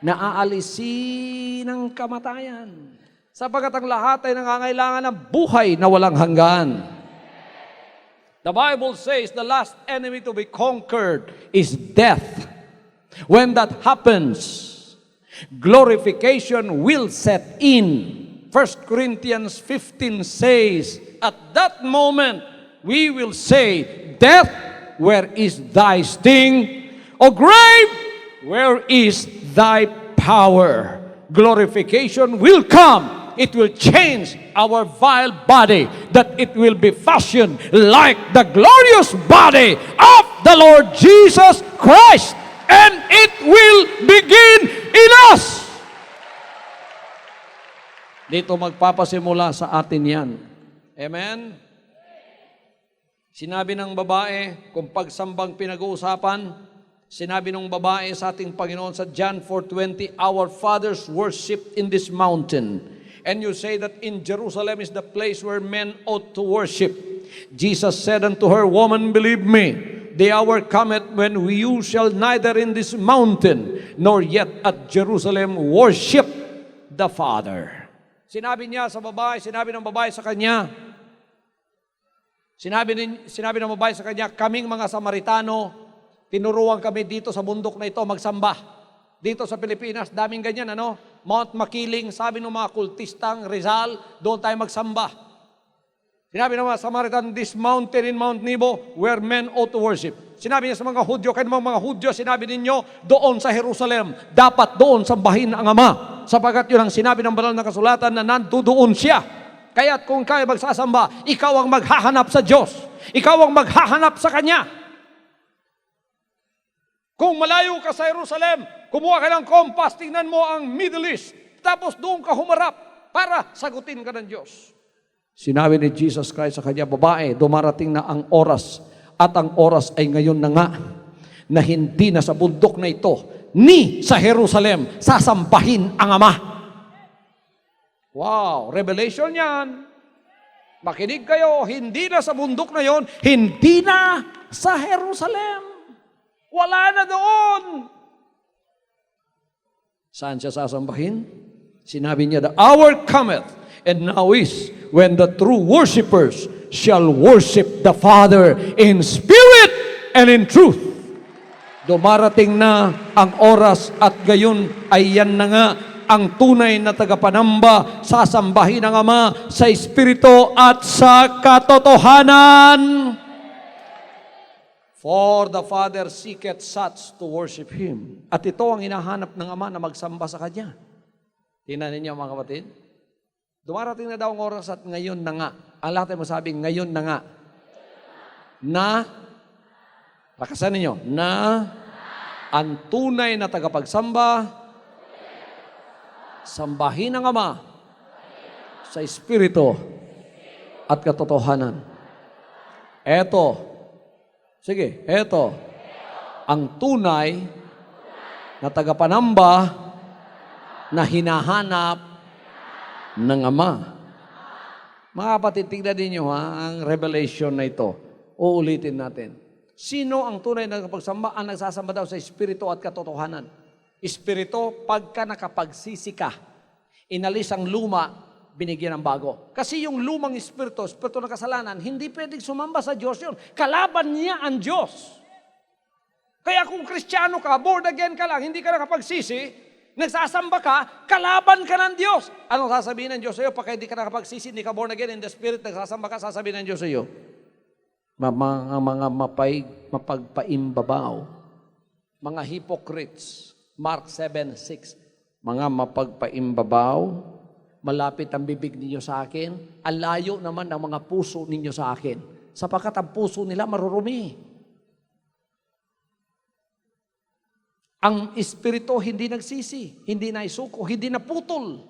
Naaalisin ang kamatayan. Sapagkat ang lahat ay nangangailangan ng buhay na walang hanggan. The Bible says the last enemy to be conquered is death. When that happens, glorification will set in. 1 Corinthians 15 says, at that moment, we will say, death, where is thy sting? O grave, where is thy power? Glorification will come. It will change our vile body, that it will be fashioned like the glorious body of the Lord Jesus Christ. And it will begin in us. Dito magpapasimula sa atin yan. Amen? Sinabi ng babae, kung pagsambang pinag-uusapan, sinabi ng babae sa ating Panginoon sa John 4:20, our fathers worshipped in this mountain. And you say that in Jerusalem is the place where men ought to worship. Jesus said unto her, woman, believe me, the hour cometh when you shall neither in this mountain, nor yet at Jerusalem worship the Father. Sinabi niya sa babae, sinabi ng babae sa kanya, sinabi ng babae sa kanya, kaming mga Samaritano, tinuruan kami dito sa bundok na ito magsamba. Dito sa Pilipinas, daming ganyan, ano? Mount Makiling, sabi ng mga kultistang Rizal, doon tayo magsamba. Sinabi ng mga Samaritan, this mountain in Mount Nebo, where men ought to worship. Sinabi niya sa mga Hudyo, kayo mga Hudyo, sinabi ninyo, doon sa Jerusalem, dapat doon sambahin ang Ama. Sapagat yun ang sinabi ng banal na kasulatan na nandoon siya. Kaya't kung kayo magsasamba, ikaw ang maghahanap sa Diyos. Ikaw ang maghahanap sa Kanya. Kung malayo ka sa Jerusalem, kumuha ka ng kompas, tingnan mo ang Middle East, tapos doon ka humarap para sagutin ka ng Diyos. Sinabi ni Jesus Christ sa kanya, babae, dumarating na ang oras, at ang oras ay ngayon na nga, na hindi na sa bundok na ito, ni sa Jerusalem, sasambahin ang Ama. Wow, revelation yan. Makinig kayo, hindi na sa bundok na yon, hindi na sa Jerusalem. Wala na doon. Saan siya sasambahin? Sinabi niya, the hour cometh, and now is, when the true worshipers shall worship the Father in spirit and in truth. Dumarating na ang oras at gayon ay yan na nga ang tunay na tagapanamba, sasambahin ng Ama sa Espiritu at sa katotohanan. For the Father seeketh such to worship Him. At ito ang hinahanap ng Ama na magsamba sa Kanya. Tingnan ninyo mga kapatid. Dumarating na daw ang oras at ngayon na nga. Ang lahat ay masabing ngayon na nga. Na, lakasan ninyo, na ang tunay na tagapagsamba, sambahin ang Ama sa Espiritu at katotohanan. Eto, sige, eto, ang tunay na tagapanamba na hinahanap ng Ama. Mga kapatid, tignan ninyo ang revelation na ito. Uulitin natin. Sino ang tunay na nagapagsamba? Ang nagsasamba daw sa Espiritu at katotohanan. Espiritu, pagka nakapagsisi ka, inalis ang luma, binigyan ng bago. Kasi yung lumang espiritu ng kasalanan, hindi pwedeng sumamba sa Diyos yun. Kalaban niya ang Diyos. Kaya kung Kristiyano ka, born again ka lang, hindi ka nakapagsisi, nagsasamba ka, kalaban ka ng Diyos. Anong sasabihin ng Diyos sa iyo? Pagka hindi ka nakapagsisi, hindi ka born again in the Spirit, nagsasamba ka, sasabihin ng Diyos sa iyo, mga mapagpaimbabaw, mga hypocrites, Mark 7:6, mga mapagpaimbabaw, malapit ang bibig ninyo sa akin, ang layo naman ang mga puso ninyo sa akin, sapagkat ang puso nila marurumi. Ang espiritu hindi nagsisi, hindi naisuko, hindi naputol.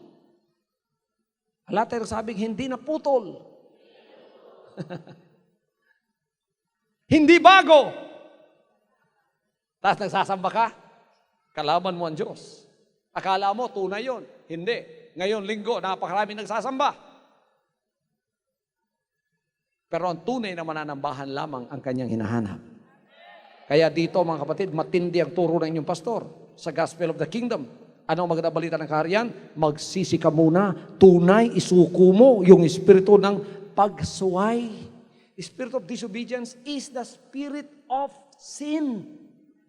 Hala tayo sabing hindi naputol. Hindi bago. Tapos nagsasamba ka, kalaban mo ang Diyos. Akala mo, tunay yun. Hindi. Ngayon, linggo, napakarami nagsasamba. Pero ang tunay na mananambahan lamang ang kanyang hinahanap. Kaya dito, mga kapatid, matindi ang turo ng inyong pastor sa Gospel of the Kingdom. Ano ang magandang balita ng kaharian? Magsisi ka muna. Tunay, isuko mo yung espiritu ng pagsuway. Spirit of disobedience is the spirit of sin.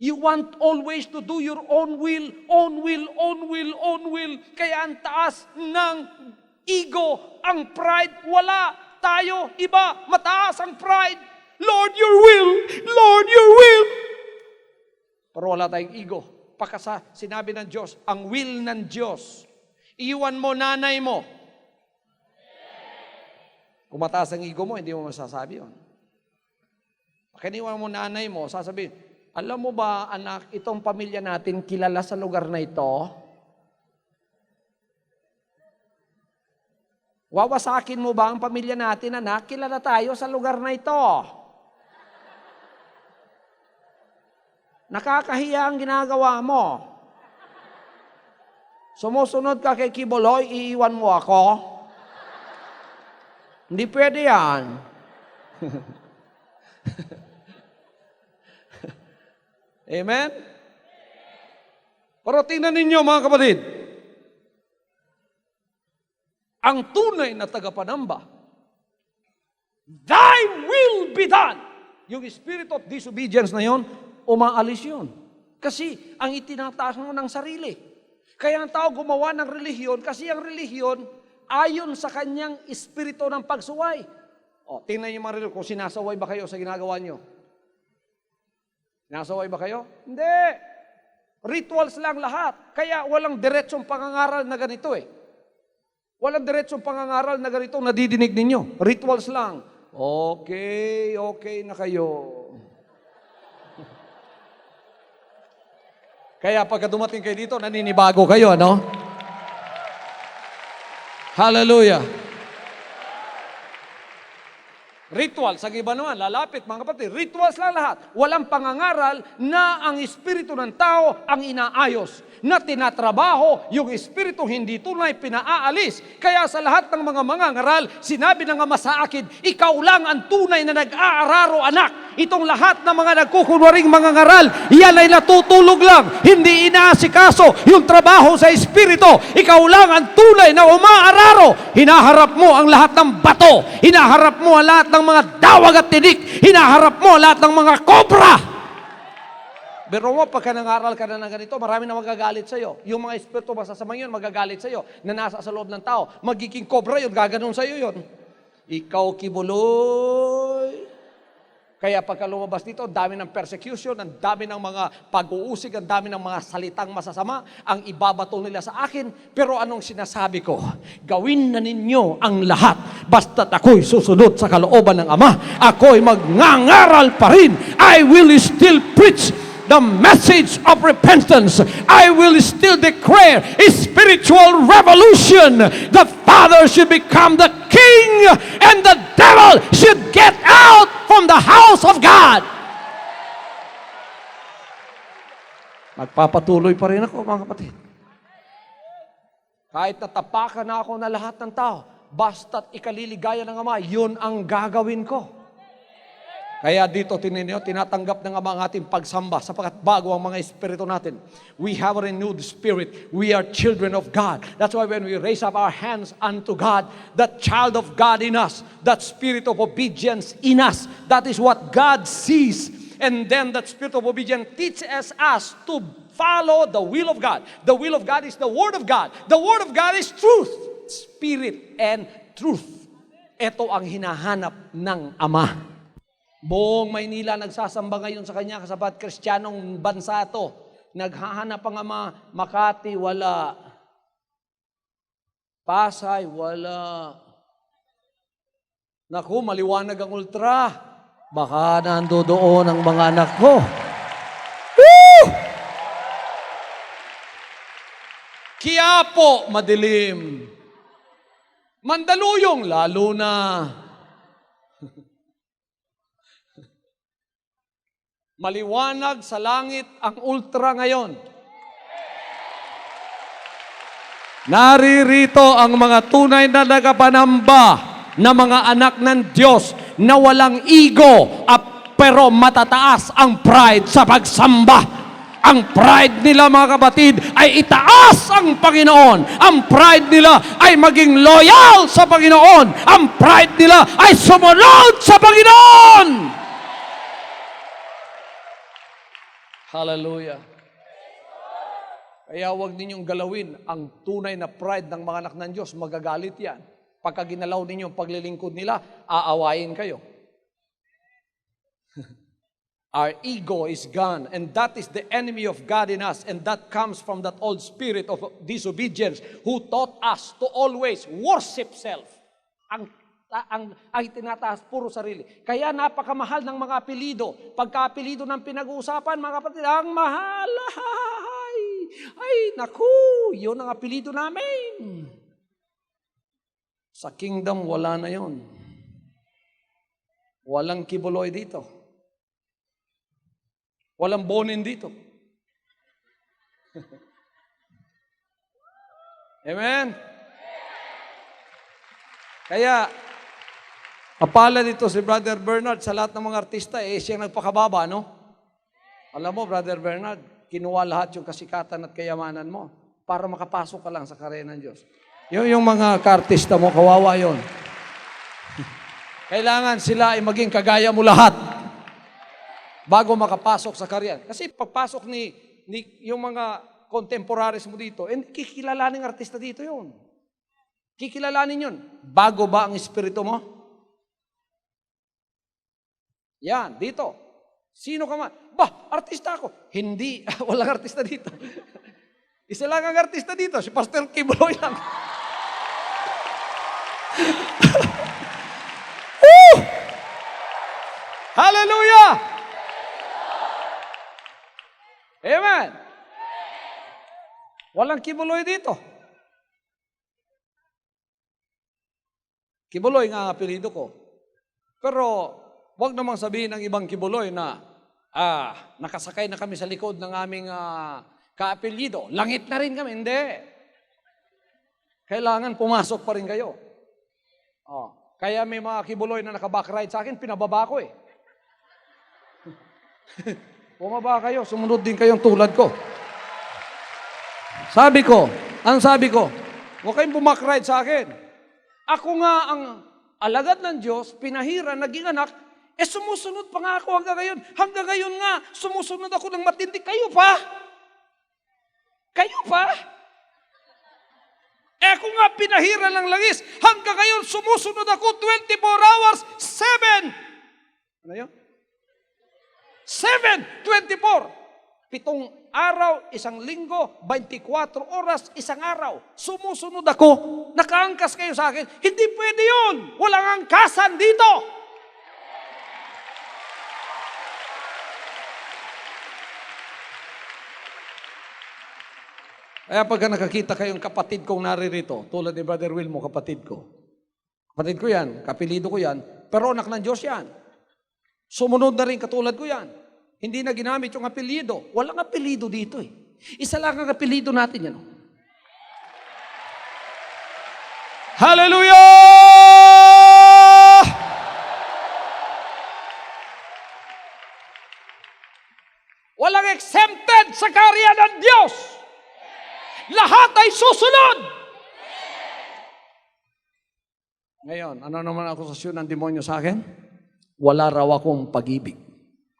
You want always to do your own will, own will, own will, own will. Kaya ang taas ng ego, ang pride, wala. Tayo, iba, mataas ang pride. Lord, your will. Lord, your will. Pero wala tayong ego. Pagka sinabi ng Diyos, ang will ng Diyos. Iwan mo nanay mo. Kung mataas ang ego mo, hindi mo masasabi yun. Pag iniwan mo nanay mo, sasabihin, alam mo ba, anak, itong pamilya natin kilala sa lugar na ito? Wawasakin mo ba ang pamilya natin, anak? Kilala tayo sa lugar na ito. Nakakahiya ang ginagawa mo. Sumusunod ka kay Kibuloy, iiwan mo ako? Hindi pwede yan. Amen? Pero tingnan ninyo mga kapatid, ang tunay na tagapanamba, thy will be done. Yung spirit of disobedience na yon, umaalis yun. Kasi ang itinataas mo ng sarili. Kaya ang tao gumawa ng relihiyon, kasi ang relihiyon, ayon sa kanyang espiritu ng pagsuway. O, tingnan niyo mga relihiyon, kung sinasaway ba kayo sa ginagawa niyo? Sinasaway ba kayo? Hindi. Rituals lang lahat. Kaya walang diretsong pangangaral na ganito eh. Walang diretsong pangangaral na ganito nadidinig ninyo. Rituals lang. Okay na kayo. Kaya pagka dumating kayo dito, naninibago kayo, ano? Hallelujah. Rituals, ang iba naman, lalapit, mga kapatid, rituals lang lahat. Walang pangangaral na ang espiritu ng tao ang inaayos, na tinatrabaho, yung espiritu hindi tunay, pinaaalis. Kaya sa lahat ng mga mangangaral, sinabi ng Ama sa akin, ikaw lang ang tunay na nag-aararo, anak. Itong lahat ng mga nagkukunwaring mangangaral, yan ay natutulog lang, hindi inaasikaso yung trabaho sa espiritu. Ikaw lang ang tunay na umaararo. Hinaharap mo ang lahat ng bato, hinaharap mo ang lahat ng mga dawag at tinik, hinaharap mo ang lahat ng mga kobra. Pero mo, pagka nangaral ka na ng ganito, marami na magagalit sa'yo. Yung mga espiritu masasamang yun, magagalit sa'yo, na nasa sa loob ng tao. Magiging kobra yun, gaganon sa'yo yun. Ikaw, Kibuloy. Kaya pagka lumabas dito, ang dami ng persecution, ang dami ng mga pag-uusig, ang dami ng mga salitang masasama, ang ibabato nila sa akin. Pero anong sinasabi ko? Gawin na ninyo ang lahat, basta't ako'y susunod sa kalooban ng Ama. Ako'y magngangaral pa rin. I will still preach the message of repentance. I will still declare a spiritual revolution. The Father should become the King and the devil should get out from the house of God. Magpapatuloy pa rin ako, mga kapatid. Kahit natapakan na ako na lahat ng tao, basta't ikaliligaya ng Ama, yun ang gagawin ko. Kaya dito tinatanggap ng Ama ang ating pagsamba sapagkat bago ang mga espiritu natin. We have a renewed spirit. We are children of God. That's why when we raise up our hands unto God, that child of God in us, that spirit of obedience in us, that is what God sees. And then that spirit of obedience teaches us to follow the will of God. The will of God is the Word of God. The Word of God is truth, spirit, and truth. Ito ang hinahanap ng Ama. Buong Maynila nagsasamba ngayon sa Kanya kasabat Kristiyanong bansa ito. Naghahanap ang Ama. Makati, wala. Pasay, wala. Naku, maliwanag ang ultra. Baka nandoon ang mga anak ko. Woo! Quiapo, madilim. Mandaluyong, lalo na. Maliwanag sa langit ang ultra ngayon. Naririto ang mga tunay na nagapanamba na mga anak ng Diyos na walang ego pero matataas ang pride sa pagsamba. Ang pride nila, mga kapatid, ay itaas ang Panginoon. Ang pride nila ay maging loyal sa Panginoon. Ang pride nila ay sumunod sa Panginoon. Hallelujah. Kaya huwag ninyong galawin ang tunay na pride ng mga anak ng Diyos. Magagalit yan. Pagka ginalaw ninyo ang paglilingkod nila, aawayin kayo. Our ego is gone, and that is the enemy of God in us, and that comes from that old spirit of disobedience who taught us to always worship self. Ang itinataas, puro sarili. Kaya napakamahal ng mga apelido. Pagka-apelido ng pinag-uusapan, mga kapatid, ang mahal. Ay, naku, yun ang apelido namin. Sa kingdom, wala na yun. Walang Kibuloy dito. Walang Bonin dito. Amen? Kaya, kapala dito si Brother Bernard sa lahat ng mga artista, siyang nagpakababa, no? Alam mo, Brother Bernard, kinuha lahat yung kasikatan at kayamanan mo para makapasok ka lang sa karya ng Diyos. Yung mga ka-artista mo, kawawa yon. Kailangan sila ay maging kagaya mo lahat bago makapasok sa karya. Kasi pagpasok ni yung mga contemporaries mo dito, kikilalaning artista dito yun. Kikilalanin yun. Bago ba ang espiritu mo? Yan, dito. Sino ka man? Artista ako. Hindi, walang artista dito. Isa lang ang artista dito, si Pastor Kibuloy lang. Hallelujah! Amen! Walang Kibuloy dito. Kibuloy nga ang apelido ko. Pero, wag namang sabihin ng ibang kibuloy na, nakasakay na kami sa likod ng aming kaapelyido. Langit na rin kami. Hindi. Kailangan pumasok pa rin kayo. Kaya may mga kibuloy na nakaback-ride sa akin, pinababa ko eh. Bumaba kayo, sumunod din kayong tulad ko. Sabi ko, huwag kayong bumack-ride sa akin. Ako nga ang alagad ng Diyos, pinahiran, naging anak, sumusunod pa nga ako hanggang ngayon. Hanggang ngayon nga, sumusunod ako ng matindi. Kayo pa? Kayo pa? Ako nga pinahiran ng langis. Hanggang ngayon, sumusunod ako 24 hours, 7. Ano yun? 7:24. 7 araw, 1 linggo, 24 oras, 1 araw. Sumusunod ako. Nakaangkas kayo sa akin. Hindi pwede yun. Walang angkasan dito. Kaya pagka nakakita kayong kapatid kong naririto, tulad ni Brother Wilmo, kapatid ko. Kapatid ko yan, kapilido ko yan, pero anak ng Diyos yan. Sumunod na rin katulad ko yan. Hindi na ginamit yung apelido. Walang apelido dito eh. Isa lang ang apelido natin yan. Hallelujah! Walang exempted sa karya ng Diyos. Lahat ay susunod. Ngayon, ano naman ang akusasyon ng demonyo sa akin? Wala raw akong pag-ibig.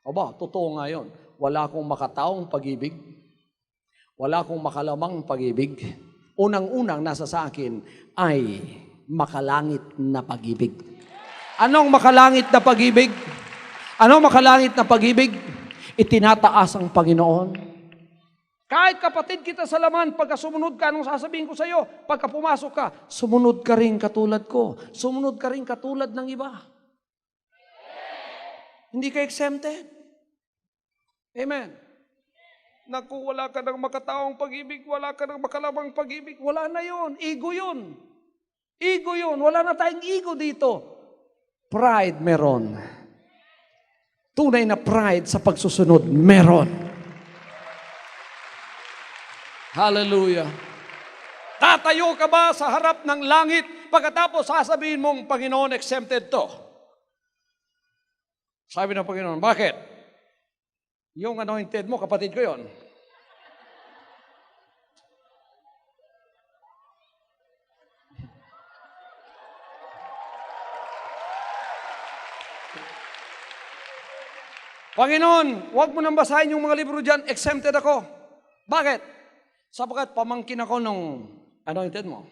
Aba, totoo nga yun. Wala akong makataong pag-ibig. Wala akong makalamang pag-ibig. Unang-unang nasa sa akin ay makalangit na pag-ibig. Anong makalangit na pag-ibig? Anong makalangit na pag-ibig? Itinataas ang Panginoon. Kahit kapatid kita sa laman, pagka sumunod ka, anong sasabihin ko sa iyo? Pagka pumasok ka, sumunod ka rin katulad ko. Sumunod ka rin katulad ng iba. Hindi ka exempted. Amen. Naku, wala ka ng makataong pag-ibig, wala ka ng makalamang pag-ibig, wala na yun. Ego yun. Ego yun. Wala na tayong ego dito. Pride meron. Tunay na pride sa pagsusunod, meron. Hallelujah. Tatayo ka ba sa harap ng langit pagkatapos sasabihin mong, Panginoon, exempted to? Sabi ng Panginoon, bakit? Yung anointed mo, kapatid ko yon. Panginoon, huwag mo nang basahin yung mga libro dyan, exempted ako. Bakit? Sapagkat pamangkin ako nung anointed mo.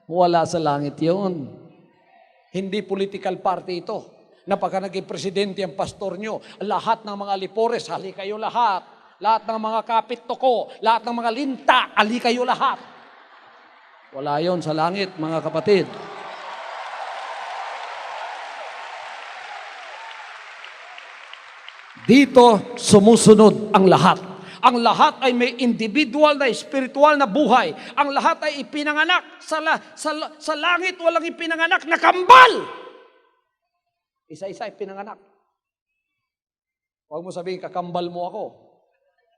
Wala sa langit yun. Hindi political party ito. Na pagka naging presidente ang pastor nyo, lahat ng mga lipores, hali kayo lahat. Lahat ng mga kapit toko, lahat ng mga linta, hali kayo lahat. Wala yon sa langit, mga kapatid. Dito, sumusunod ang lahat. Ang lahat ay may individual na spiritual na buhay. Ang lahat ay ipinanganak. Sa langit, walang ipinanganak na kambal. Isa-isa ipinanganak. Huwag mo sabihin, kakambal mo ako.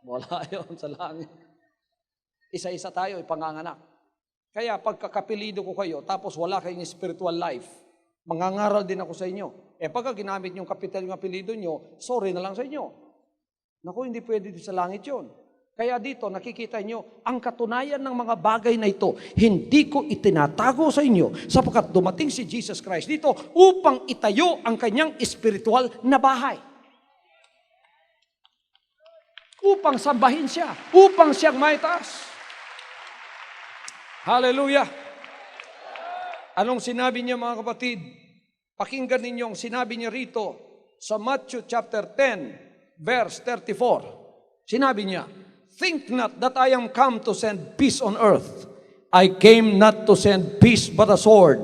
Wala yon sa langit. Isa-isa tayo ipanganganak. Kaya pagkakapilido ko kayo, tapos wala kayong spiritual life, mangangaral din ako sa inyo. Pagka ginamit yung kapital yung apelido nyo, sorry na lang sa inyo. Naku, hindi pwede sa langit yun. Kaya dito, nakikita nyo, ang katunayan ng mga bagay na ito, hindi ko itinatago sa inyo sapagkat dumating si Jesus Christ dito upang itayo ang kanyang espiritual na bahay. Upang sambahin siya, upang siyang maitaas. Hallelujah! Anong sinabi niya, mga kapatid? Pakinggan ninyo ang sinabi niya rito sa Matthew chapter 10, verse 34. Sinabi niya, think not that I am come to send peace on earth. I came not to send peace but a sword.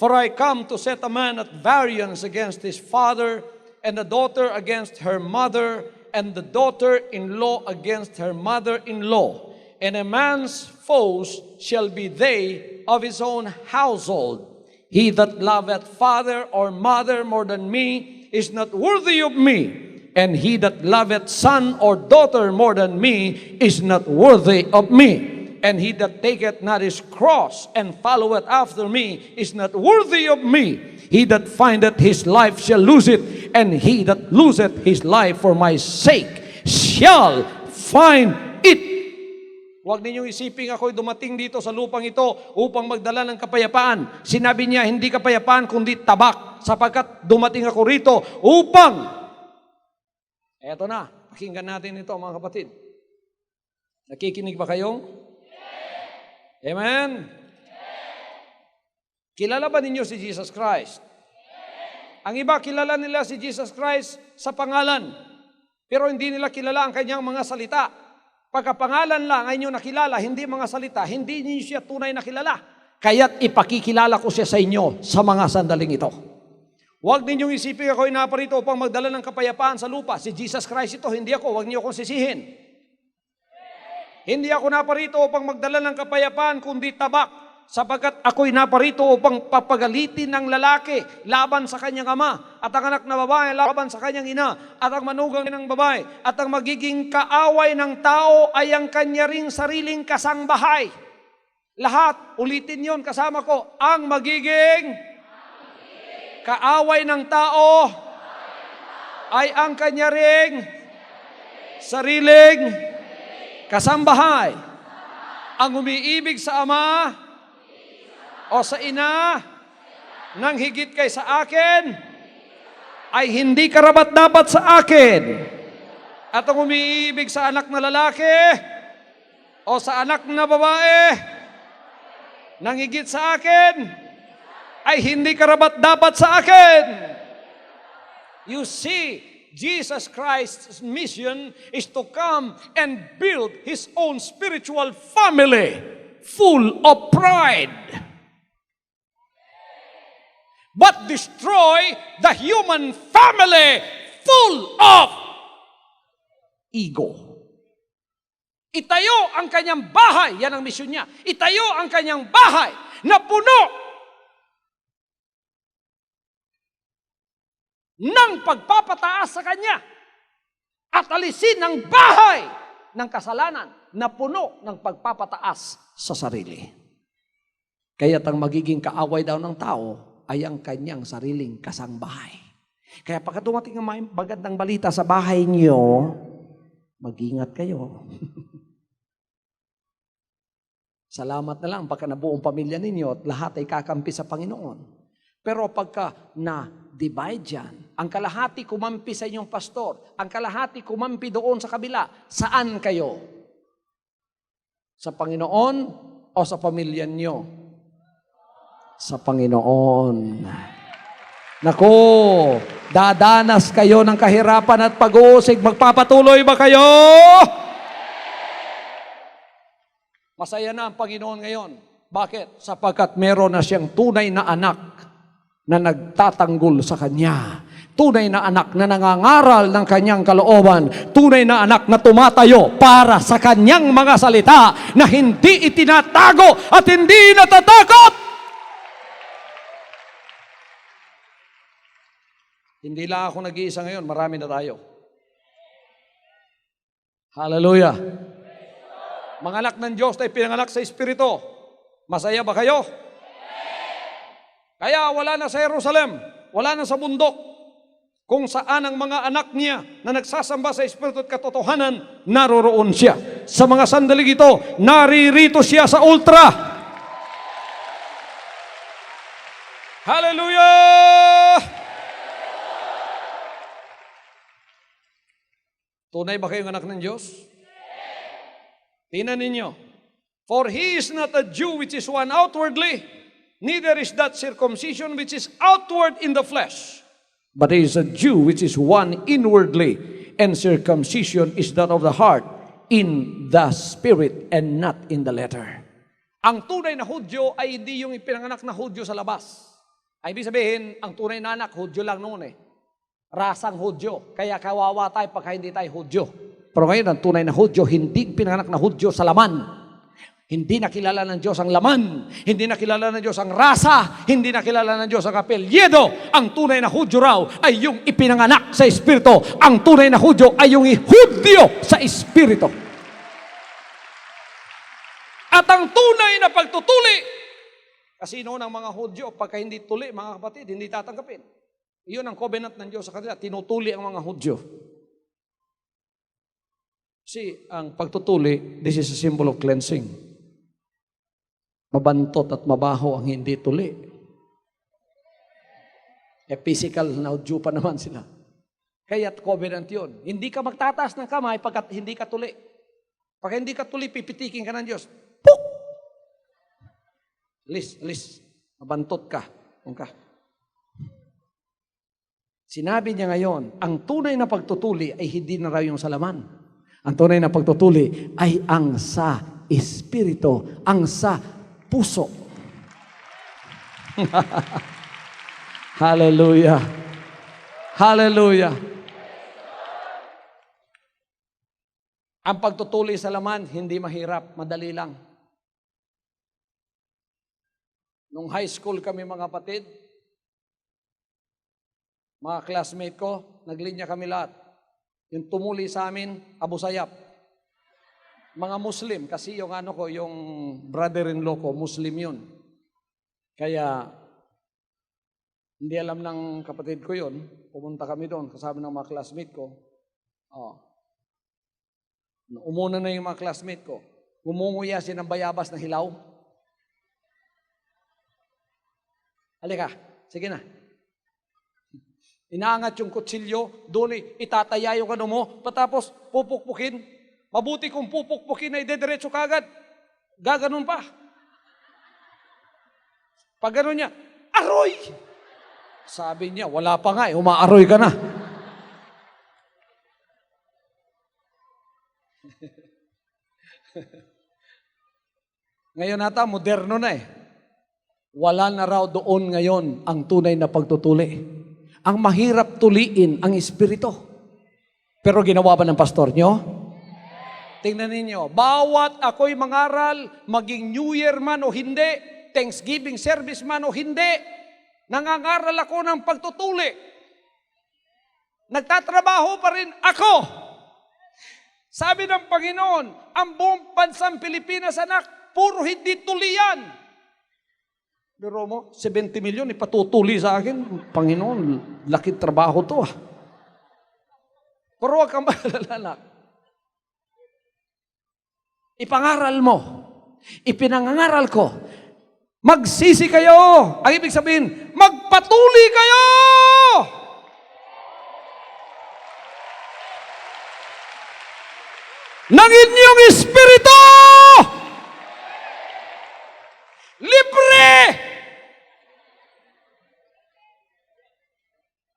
For I come to set a man at variance against his father, and the daughter against her mother, and the daughter-in-law against her mother-in-law. And a man's foes shall be they of his own household. He that loveth father or mother more than me is not worthy of me, and he that loveth son or daughter more than me is not worthy of me. And he that taketh not his cross and followeth after me is not worthy of me. He that findeth his life shall lose it, and he that loseth his life for my sake shall find it. Huwag ninyong isiping ako'y dumating dito sa lupang ito upang magdala ng kapayapaan. Sinabi niya, hindi kapayapaan kundi tabak, sapagkat dumating ako rito upang... Eto na, pakinggan natin ito mga kapatid. Nakikinig ba kayo? Amen? Kilala ba ninyo si Jesus Christ? Ang iba, kilala nila si Jesus Christ sa pangalan, pero hindi nila kilala ang kanyang mga salita. Pagkapangalan lang ay inyo nakilala, hindi mga salita, hindi niyo siya tunay na kilala. Kaya't ipakikilala ko siya sa inyo sa mga sandaling ito. Huwag ninyong isipin ako'y naparito upang magdala ng kapayapaan sa lupa. Si Jesus Christ ito, hindi ako. Huwag niyo akong sisihin. Hindi ako naparito upang magdala ng kapayapaan, kundi tabak, sapagkat ako'y naparito upang papagalitin ng lalaki laban sa kanyang ama, at ang anak na babae laban sa kanyang ina, at ang manugang ng babae, at ang magiging kaaway ng tao ay ang kanya ring sariling kasangbahay. Lahat, ulitin yon kasama ko, ang magiging kaaway ng tao ay ang kanya ring sariling kasambahay. Ang umiibig sa ama o sa ina nang higit kay sa akin ay hindi karapat-dapat sa akin. At ang umiibig sa anak na lalaki o sa anak na babae nang higit sa akin ay hindi karapat-dapat sa akin. You see, Jesus Christ's mission is to come and build His own spiritual family full of pride, but destroy the human family full of ego. Itayo ang kanyang bahay, yan ang misyon niya. Itayo ang kanyang bahay na puno ng pagpapataas sa kanya at alisin ang bahay ng kasalanan na puno ng pagpapataas sa sarili. Kaya't ang magiging kaaway daw ng tao ay ang kanyang sariling kasangbahay. Kaya pagka dumating ang magandang balita sa bahay niyo, mag-ingat kayo. Salamat na lang pagka nabuong pamilya ninyo at lahat ay kakampi sa Panginoon. Pero pagka na-divide yan, ang kalahati kumampi sa inyong pastor, ang kalahati kumampi doon sa kabila, saan kayo? Sa Panginoon o sa pamilya niyo? Sa Panginoon. Naku, dadanas kayo ng kahirapan at pag-uusig. Magpapatuloy ba kayo? Masaya na ang Panginoon ngayon. Bakit? Sapagkat meron na siyang tunay na anak na nagtatanggol sa Kanya. Tunay na anak na nangangaral ng Kanyang kalooban. Tunay na anak na tumatayo para sa Kanyang mga salita na hindi itinatago at hindi natatakot. Hindi lang ako nag-iisa ngayon, marami na tayo. Hallelujah. Mga anak ng Diyos tayo pinanganak sa Espiritu. Masaya ba kayo? Kaya wala na sa Jerusalem, wala na sa bundok, kung saan ang mga anak niya na nagsasamba sa Espiritu at katotohanan, naroroon siya. Sa mga sandaling ito, naririto siya sa ultra. Hallelujah! Tunay ba kayong anak ng Diyos? Tingnan ninyo. For he is not a Jew which is one outwardly, neither is that circumcision which is outward in the flesh, but he is a Jew which is one inwardly, and circumcision is that of the heart, in the spirit and not in the letter. Ang tunay na Hudyo ay hindi yung ipinanganak na Hudyo sa labas. Ay ibig sabihin, ang tunay na anak, Hudyo lang noon eh. Rasang Hudyo. Kaya kawawa tayo pagka hindi tayo Hudyo. Pero ngayon, ang tunay na Hudyo, hindi pinanganak na Hudyo sa laman. Hindi nakilala ng Diyos ang laman. Hindi nakilala ng Diyos ang rasa. Hindi nakilala ng Diyos ang apelyido. Ang tunay na Hudyo raw ay yung ipinanganak sa Espiritu. Ang tunay na Hudyo ay yung Hudyo sa Espiritu. At ang tunay na pagtutuli, kasi noon ang mga Hudyo, pagka hindi tuli, mga kapatid, hindi tatanggapin. Iyon ang covenant ng Diyos sa kanila. Tinutuli ang mga Hudyo. Kasi ang pagtutuli, this is a symbol of cleansing. Mabantot at mabaho ang hindi tuli. Physical na Hudyo pa naman sila. Kaya't covenant yun. Hindi ka magtataas ng kamay pagkat hindi ka tuli. Pag hindi ka tuli, pipitikin ka ng Diyos. Puk! Alis. Mabantot ka. Kung ka. Sinabi niya ngayon, ang tunay na pagtutuli ay hindi na raw yung sa laman. Ang tunay na pagtutuli ay ang sa Espiritu, ang sa puso. Hallelujah. Hallelujah. Ang pagtutuli sa laman, hindi mahirap, madali lang. Nung high school kami mga kapatid, mga classmate ko, naglinya kami lahat. Yung tumuli sa amin, Abu Sayyaf. Mga Muslim, kasi yung yung brother-in-law ko, Muslim yun. Kaya, hindi alam ng kapatid ko yun. Pumunta kami doon, kasama ng mga classmate ko. Umuna na yung mga classmate ko. Gumunguya siya ng bayabas na hilaw. Halika, sige na. Inaangat yung kutsilyo, doon itataya yung mo, patapos pupukpukin. Mabuti kung pupukpukin ay dediretso kagad. Gaganon pa. Pag gano'n niya, aroy! Sabi niya, wala pa nga umaaroy ka na. Ngayon nata, moderno na Wala na raw doon ngayon ang tunay na pagtutuli. Ang mahirap tuliin ang Espiritu. Pero ginawa ba ng pastor nyo? Tingnan ninyo, bawat ako'y mangaral, maging New Year man o hindi, Thanksgiving service man o hindi, nangangaral ako ng pagtutuli. Nagtatrabaho pa rin ako. Sabi ng Panginoon, ang buong bansang Pilipinas, anak, puro hindi tulian. Pero mo, 70 million ipatutuli sa akin. Panginoon, laking trabaho to Pero huwag kang malalala. Ipangaral mo. Ipinangangaral ko. Magsisi kayo. Ang ibig sabihin, magpatuli kayo! Ng inyong Espiritu! Libre!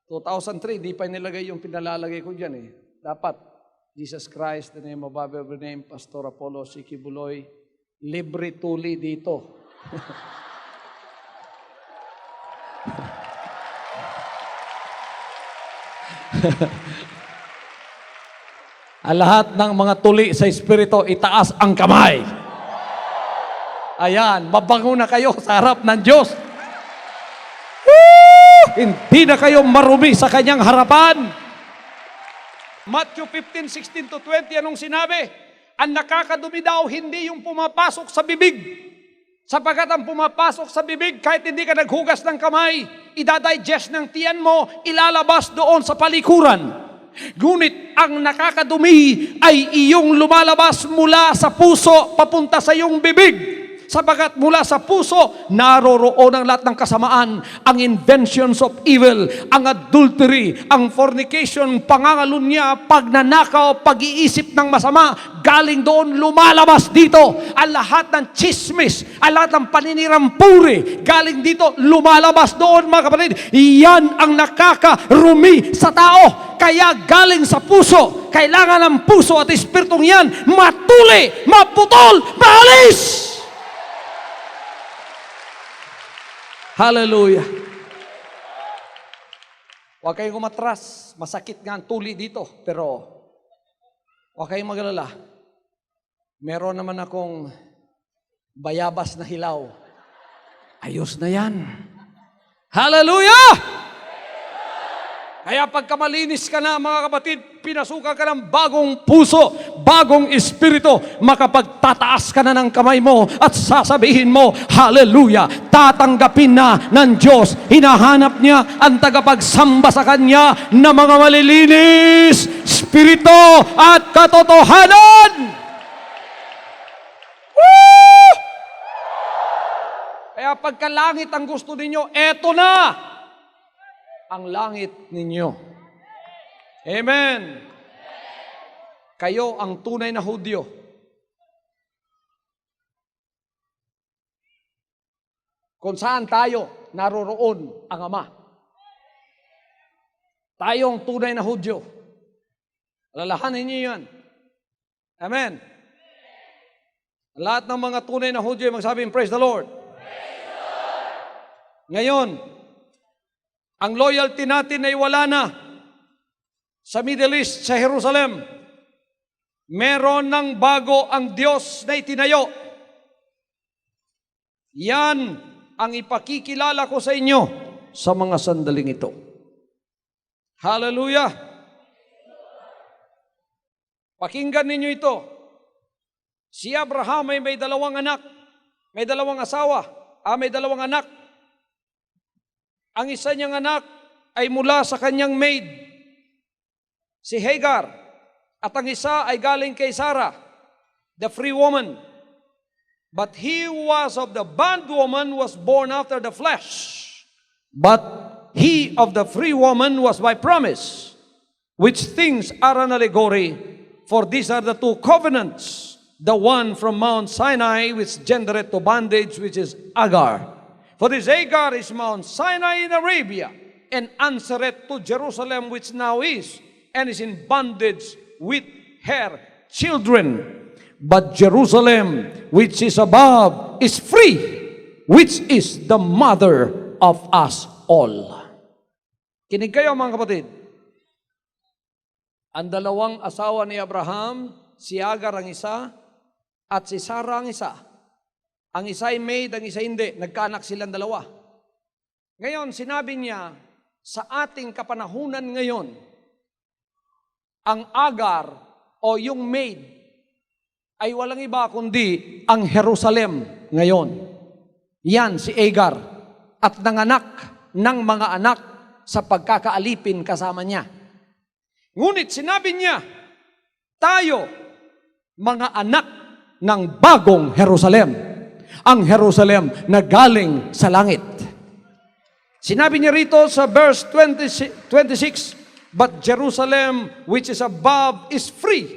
2003, di pa nilagay yung pinalalagay ko dyan Dapat, Jesus Christ, the name above every name, Pastor Apollo C. Kibuloy, libre tuli dito. Lahat ng mga tuli sa Espiritu, itaas ang kamay. Ayan, mabango na kayo sa harap ng Diyos. Hindi na kayo marumi sa kanyang harapan. Matthew 15:16-20, anong sinabi? Ang nakakadumi daw, hindi yung pumapasok sa bibig. Sapagkat ang pumapasok sa bibig, kahit hindi ka naghugas ng kamay, idadigest ng tiyan mo, ilalabas doon sa palikuran. Ngunit ang nakakadumi ay iyong lumalabas mula sa puso papunta sa iyong bibig. Sapagat mula sa puso, naroroon ang lahat ng kasamaan, ang inventions of evil, ang adultery, ang fornication, pangangalunya, pagnanakaw, pag-iisip ng masama, galing doon, lumalabas dito. Ang lahat ng chismis, ang lahat ng paninirampuri, galing dito, lumalabas doon, mga kapatid. Iyan ang nakakarumi sa tao. Kaya galing sa puso, kailangan ng puso at espiritong yan, matuli, maputol, maalis! Hallelujah. Huwag kayong umatras. Masakit nga ang tuli dito. Pero huwag kayong magalala. Meron naman akong bayabas na hilaw. Ayos na yan. Hallelujah! Kaya pagka malinis ka na, mga kapatid, pinasukan ka ng bagong puso, bagong espiritu, makapagtataas ka na ng kamay mo at sasabihin mo, hallelujah, tatanggapin na ng Diyos. Hinahanap niya ang tagapagsamba sa Kanya na mga malilinis, espiritu at katotohanan. Woo! Kaya pagka langit ang gusto ninyo, eto na ang langit ninyo. Amen. Kayo ang tunay na Hudyo. Kung saan tayo, naroroon ang Ama. Tayong tunay na Hudyo. Alalahanin niyo yan. Amen. Lahat ng mga tunay na Hudyo magsabing, praise the Lord. Praise the Lord. Ngayon, ang loyalty natin ay wala na. Sa Middle East, sa Jerusalem, meron ng bago ang Diyos na itinayo. Yan ang ipakikilala ko sa inyo sa mga sandaling ito. Hallelujah! Pakinggan ninyo ito. Si Abraham ay may dalawang anak, may dalawang asawa, may dalawang anak. Ang isa niyang anak ay mula sa kanyang maid, si Hagar. At ang isa ay galing kay Sarah, the free woman. But he who was of the bondwoman was born after the flesh. But he of the free woman was by promise, which things are an allegory, for these are the two covenants, the one from Mount Sinai, which gendereth to bondage, which is Agar. For this Hagar is Mount Sinai in Arabia, and answereth to Jerusalem, which now is, and is in bondage with her children. But Jerusalem, which is above, is free, which is the mother of us all. Kinig kayo, mga kapatid. Ang dalawang asawa ni Abraham, si Agar ang isa, at si Sarah ang isa. Ang isa ay maid, ang isa hindi. Nagkaanak silang dalawa. Ngayon, sinabi niya, sa ating kapanahunan ngayon, ang Agar o yung maid ay walang iba kundi ang Jerusalem ngayon. Yan si Agar at nanganak ng mga anak sa pagkakaalipin kasama niya. Ngunit sinabi niya, tayo, mga anak ng bagong Jerusalem. Ang Jerusalem na galing sa langit. Sinabi niya rito sa verse 26, but Jerusalem which is above is free,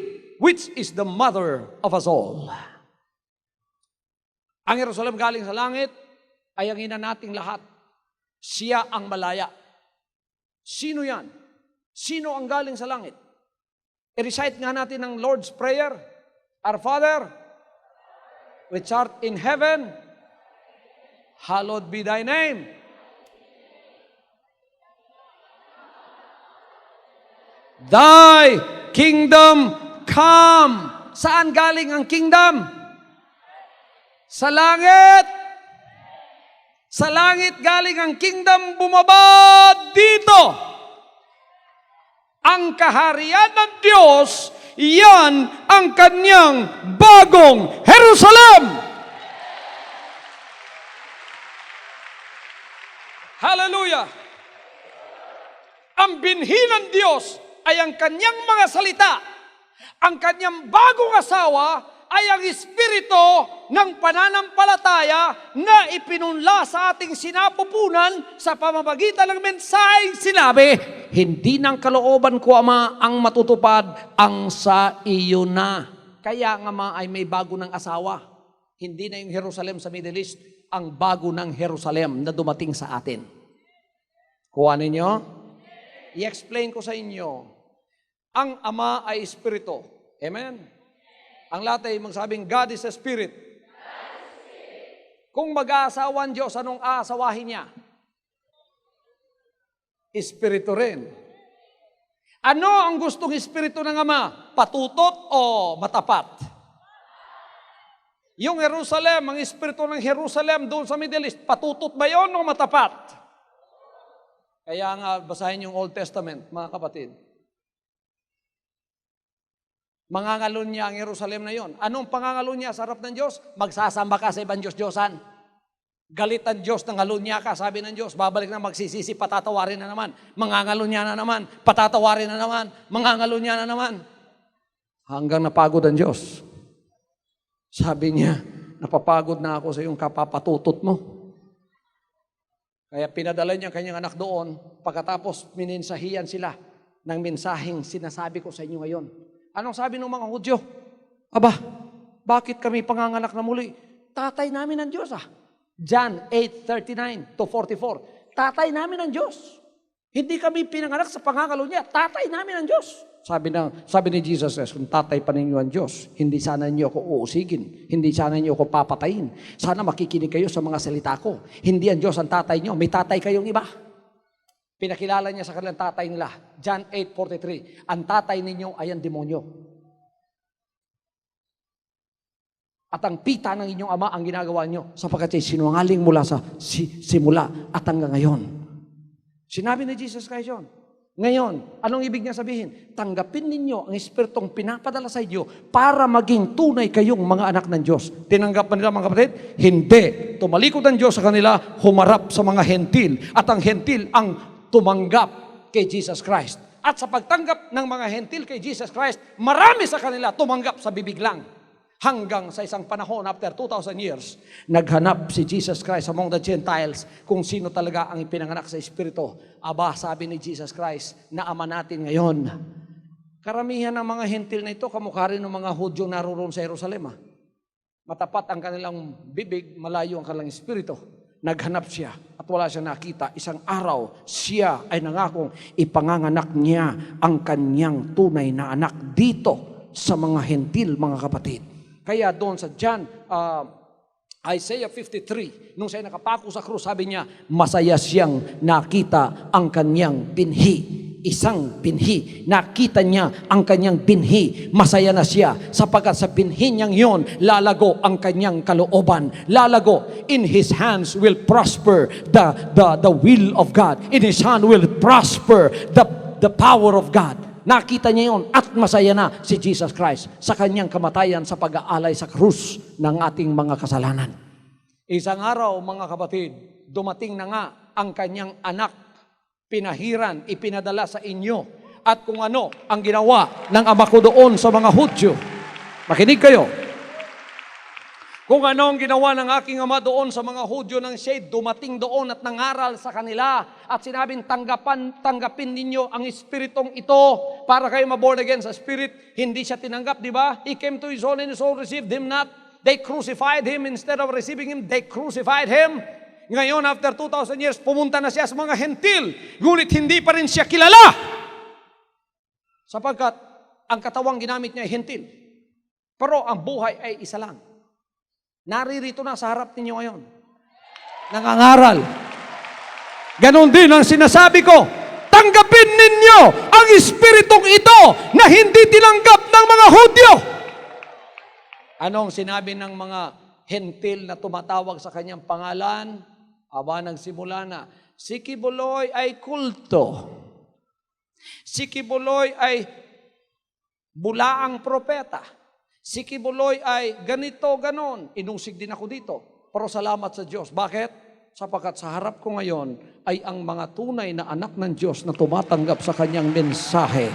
which is the mother of us all. Ang Jerusalem galing sa langit ay ang ina nating lahat. Siya ang malaya. Sino yan? Sino ang galing sa langit? I-recite nga natin ang Lord's Prayer. Our Father, which art in heaven, hallowed be thy name. Thy kingdom come. Saan galing ang kingdom? Sa langit. Sa langit galing ang kingdom, bumaba dito. Ang kaharian ng Diyos, yan ang kanyang bagong Jerusalem. Hallelujah! Ang binhi ng Diyos ay ang kanyang mga salita. Ang kanyang bagong asawa ay ang espiritu ng pananampalataya na ipinunla sa ating sinapupunan sa pamamagitan ng mensaheng sinabi, hindi ng kalooban ko, Ama, ang matutupad, ang sa iyo na. Kaya nga, Ama, ay may bago ng asawa. Hindi na yung Jerusalem sa Middle East, ang bago ng Jerusalem na dumating sa atin. Kuha ninyo? I-explain ko sa inyo. Ang Ama ay espiritu. Amen? Ang lahat ay magsabing, God is a spirit. Kung mag-aasawa ang Diyos, anong aasawahin niya? Espiritu rin. Ano ang gustong espiritu ng Ama? Patutot o matapat? Yung Jerusalem, ang espiritu ng Jerusalem doon sa Middle East, patutot ba yun o matapat? Kaya nga, basahin yung Old Testament, mga kapatid. Mangangalon niya ang Jerusalem na yon. Anong pangangalon niya sa harap ng Diyos? Magsasamba ka sa ibang Diyos-Diyosan. Galit ang Diyos, nangalon niya ka, sabi ng Diyos. Babalik na magsisisi, patatawarin na naman. Mangangalon niya na naman, patatawarin na naman. Mangangalon niya na naman. Hanggang napagod ang Diyos. Sabi niya, napapagod na ako sa iyong kapapatutot mo. Kaya pinadala niya kanyang anak doon, pagkatapos mininsahiyan sila ng mensaheng sinasabi ko sa inyo ngayon. Anong sabi ng mga Hudyo? Aba, bakit kami panganganak na muli? Tatay namin ang Diyos John 8:39 to 44. Tatay namin ang Diyos. Hindi kami pinanganak sa pangangalo niya. Tatay namin ang Diyos. Sabi ni Jesus Christ, kung tatay pa ninyo ang Diyos, hindi sana niyo ako uusigin. Hindi sana niyo ako papatayin. Sana makikinig kayo sa mga salita ko. Hindi ang Diyos ang tatay niyo. May tatay kayong iba. Pinakilala niya sa kanilang tatay nila. John 8:43. Ang tatay ninyo ay ang demonyo. At ang pita ng inyong ama ang ginagawa niyo sapagkat ay sinungaling mula sa simula at hanggang ngayon. Sinabi ni Jesus Christ yun. Ngayon, anong ibig niya sabihin? Tanggapin ninyo ang espiritong pinapadala sa inyo para maging tunay kayong mga anak ng Diyos. Tinanggap ba nila mga kapatid? Hindi. Tumalikod ang Diyos sa kanila, humarap sa mga hentil. At ang hentil ang tumanggap kay Jesus Christ. At sa pagtanggap ng mga hentil kay Jesus Christ, marami sa kanila tumanggap sa bibig lang. Hanggang sa isang panahon, after 2,000 years, naghanap si Jesus Christ among the Gentiles kung sino talaga ang ipinanganak sa Espiritu. Aba, sabi ni Jesus Christ, na ama natin ngayon. Karamihan ng mga hentil na ito, kamukha rin ng mga Hudyo naroon sa Jerusalem. Matapat ang kanilang bibig, malayo ang kanilang Espiritu. Naghanap siya at wala siya nakita. Isang araw, siya ay nangakong ipanganganak niya ang kanyang tunay na anak dito sa mga hentil, mga kapatid. Kaya doon sa Isaiah 53, nung siya nakapako sa krus, sabi niya, masaya siyang nakita ang kanyang binhi. Isang binhi. Nakita niya ang kanyang binhi. Masaya na siya sapagkat sa binhi niyang yon, lalago ang kanyang kalooban. Lalago. In his hands will prosper the will of God. In his hand will prosper the power of God. Nakita niya yon at masaya na si Jesus Christ sa kanyang kamatayan sa pag-aalay sa krus ng ating mga kasalanan. Isang araw, mga kapatid, dumating na nga ang kanyang anak, pinahiran, ipinadala sa inyo. At kung ano ang ginawa ng ama ko doon sa mga Hudyo. Makinig kayo. Kung ano ang ginawa ng aking ama doon sa mga Hudyo nang siya dumating doon at nangaral sa kanila at sinabing tanggapin ninyo ang espiritong ito para kayo maborn again sa spirit. Hindi siya tinanggap, di ba? He came to his own and his own received him not. They crucified him. Instead of receiving him, they crucified him. Ngayon, after 2,000 years, pumunta na siya sa mga hentil. Ngunit hindi pa rin siya kilala. Sapagkat ang katawang ginamit niya ay hentil. Pero ang buhay ay isa lang. Naririto na sa harap ninyo ngayon. Nangangaral. Ganon din ang sinasabi ko. Tanggapin ninyo ang espiritong ito na hindi tinanggap ng mga Hudyo. Anong sinabi ng mga hentil na tumatawag sa kanyang pangalan? Aba, nagsimula na. Si Kibuloy ay kulto. Si Kibuloy ay bulaang propeta. Si Kibuloy ay ganito, ganon. Inusig din ako dito. Pero salamat sa Diyos. Bakit? Sapagkat sa harap ko ngayon ay ang mga tunay na anak ng Diyos na tumatanggap sa kanyang mensahe.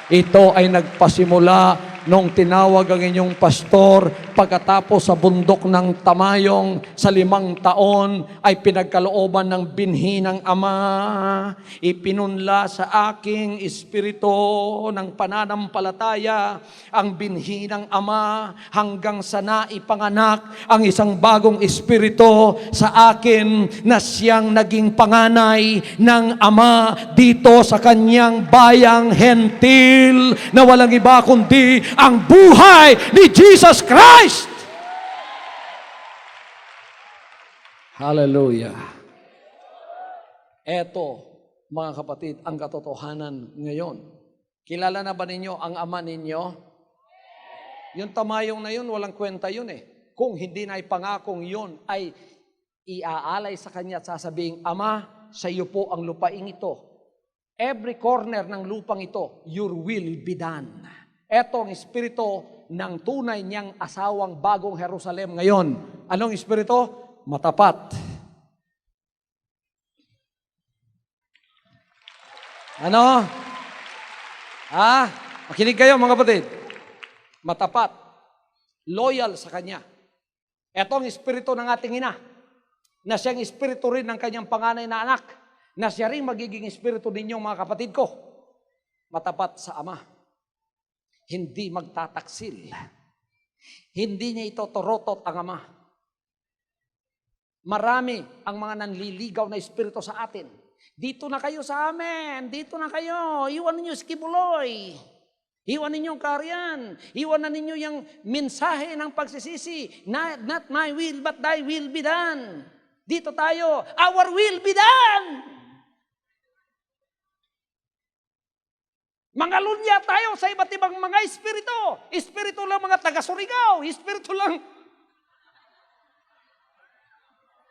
Ito ay nagpasimula nung tinawag ang inyong pastor pagkatapos sa bundok ng Tamayong sa 5 taon ay pinagkalooban ng binhi ng Ama. Ipinunla sa aking espiritu ng pananampalataya ang binhi ng Ama hanggang sa naipanganak ang isang bagong espiritu sa akin na siyang naging panganay ng Ama dito sa kanyang bayang hentil na walang iba kundi ang buhay ni Jesus Christ. Hallelujah. Eto, mga kapatid, ang katotohanan ngayon. Kilala na ba ninyo ang ama ninyo? Yung Tamayong na yun, walang kwenta yun eh. kung hindi na ipangakong iyon ay iaalay sa kanya at sasabing, Ama, sa iyo po ang lupaing ito. Every corner ng lupang ito, your will be done. Ito ang espiritu ng tunay niyang asawang bagong Jerusalem ngayon. Anong espiritu? Matapat. Ano? Makinig kayo mga kapatid. Matapat. Loyal sa Kanya. Ito ang espiritu ng ating ina, na siyang espiritu rin ng kanyang panganay na anak, na siya rin magiging espiritu ninyong mga kapatid ko. Matapat sa Ama. Hindi magtataksil. Hindi niya itotorotot ang Ama. Marami ang mga nanliligaw na espiritu sa atin. Dito na kayo sa amin. Dito na kayo. Iwan ninyo si Kibuloy. Iwan ninyo ang Karian. Iwan na ninyo yung mensahe ng pagsisisi. Not my will, but thy will be done. Dito tayo. Our will be done. Mangalunya tayo sa iba't ibang mga espiritu. Espiritu lang mga taga-Surigao. Espiritu lang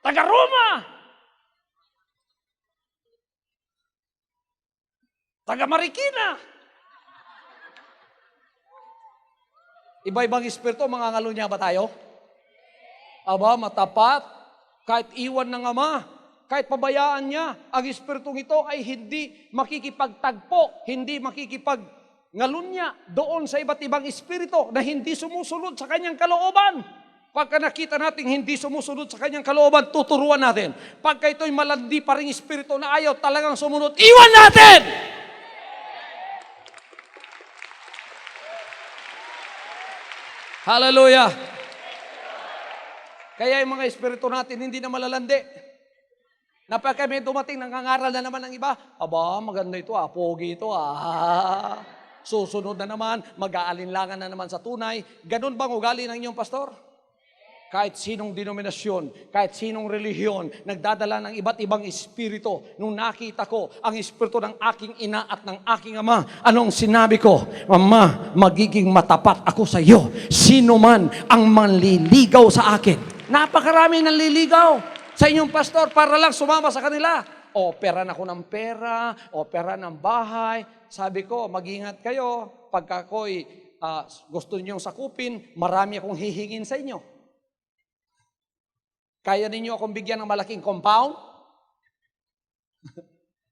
taga-Roma. Taga-Marikina. Iba-ibang espiritu, mangangalunya ba tayo? Aba, matapat. Kahit iwan ng Ama, kahit pabayaan niya, ang espiritong ito ay hindi makikipagtagpo, hindi makikipagngalunya doon sa iba't ibang espiritu na hindi sumusunod sa kanyang kalooban. Pagka nakita natin hindi sumusunod sa kanyang kalooban, tuturuan natin. Pagka ito'y malandi pa rin espiritu na ayaw talagang sumunod, iwan natin! Hallelujah! Kaya yung mga espiritu natin hindi na malalandi. Na pagka may dumating, nangangaral na naman ng iba, aba, maganda ito pogi ito Susunod na naman, mag-aalinlangan na naman sa tunay. Ganun bang ugali ng inyong pastor? Kahit sinong denominasyon, kahit sinong relihiyon, nagdadala ng iba't ibang espiritu. Nung nakita ko ang espiritu ng aking ina at ng aking ama, anong sinabi ko? Ama, magiging matapat ako sa iyo. Sino man ang manliligaw sa akin. Napakaraming nanliligaw sa inyong pastor para lang sumama sa kanila. Opera ako ng pera, opera ng bahay. Sabi ko, mag-ingat kayo. Pagka ako'y gusto ninyong sakupin, marami akong hihingin sa inyo. Kaya ninyo akong bigyan ng malaking compound?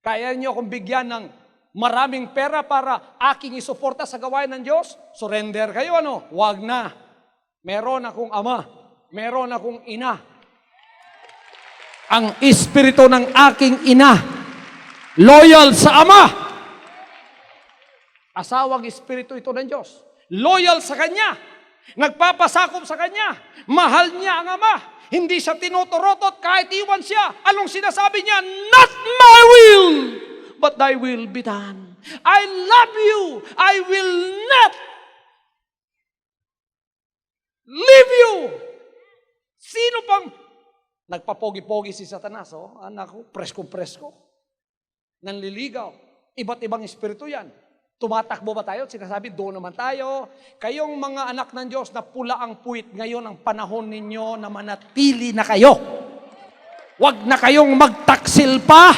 Kaya ninyo akong bigyan ng maraming pera para aking isuporta sa gawain ng Diyos? Surrender kayo, ano? Wag na. Meron akong ama. Meron akong ina. Ang espiritu ng aking ina, loyal sa Ama. Asawang espiritu ito ng Diyos. Loyal sa Kanya. Nagpapasakop sa Kanya. Mahal niya ang Ama. Hindi siya tinutorotot kahit iwan siya. Anong sinasabi niya? Not my will, but thy will be done. I love you. I will not leave you. Sino pang nagpapogi-pogi si Satanas? Anak ko, presko-presko. Nanliligaw. Iba't ibang espiritu yan. Tumatakbo ba tayo? Sinasabi, doon naman tayo. Kayong mga anak ng Diyos na pula ang puwit ngayon ang panahon ninyo na manatili na kayo. Huwag na kayong magtaksil pa.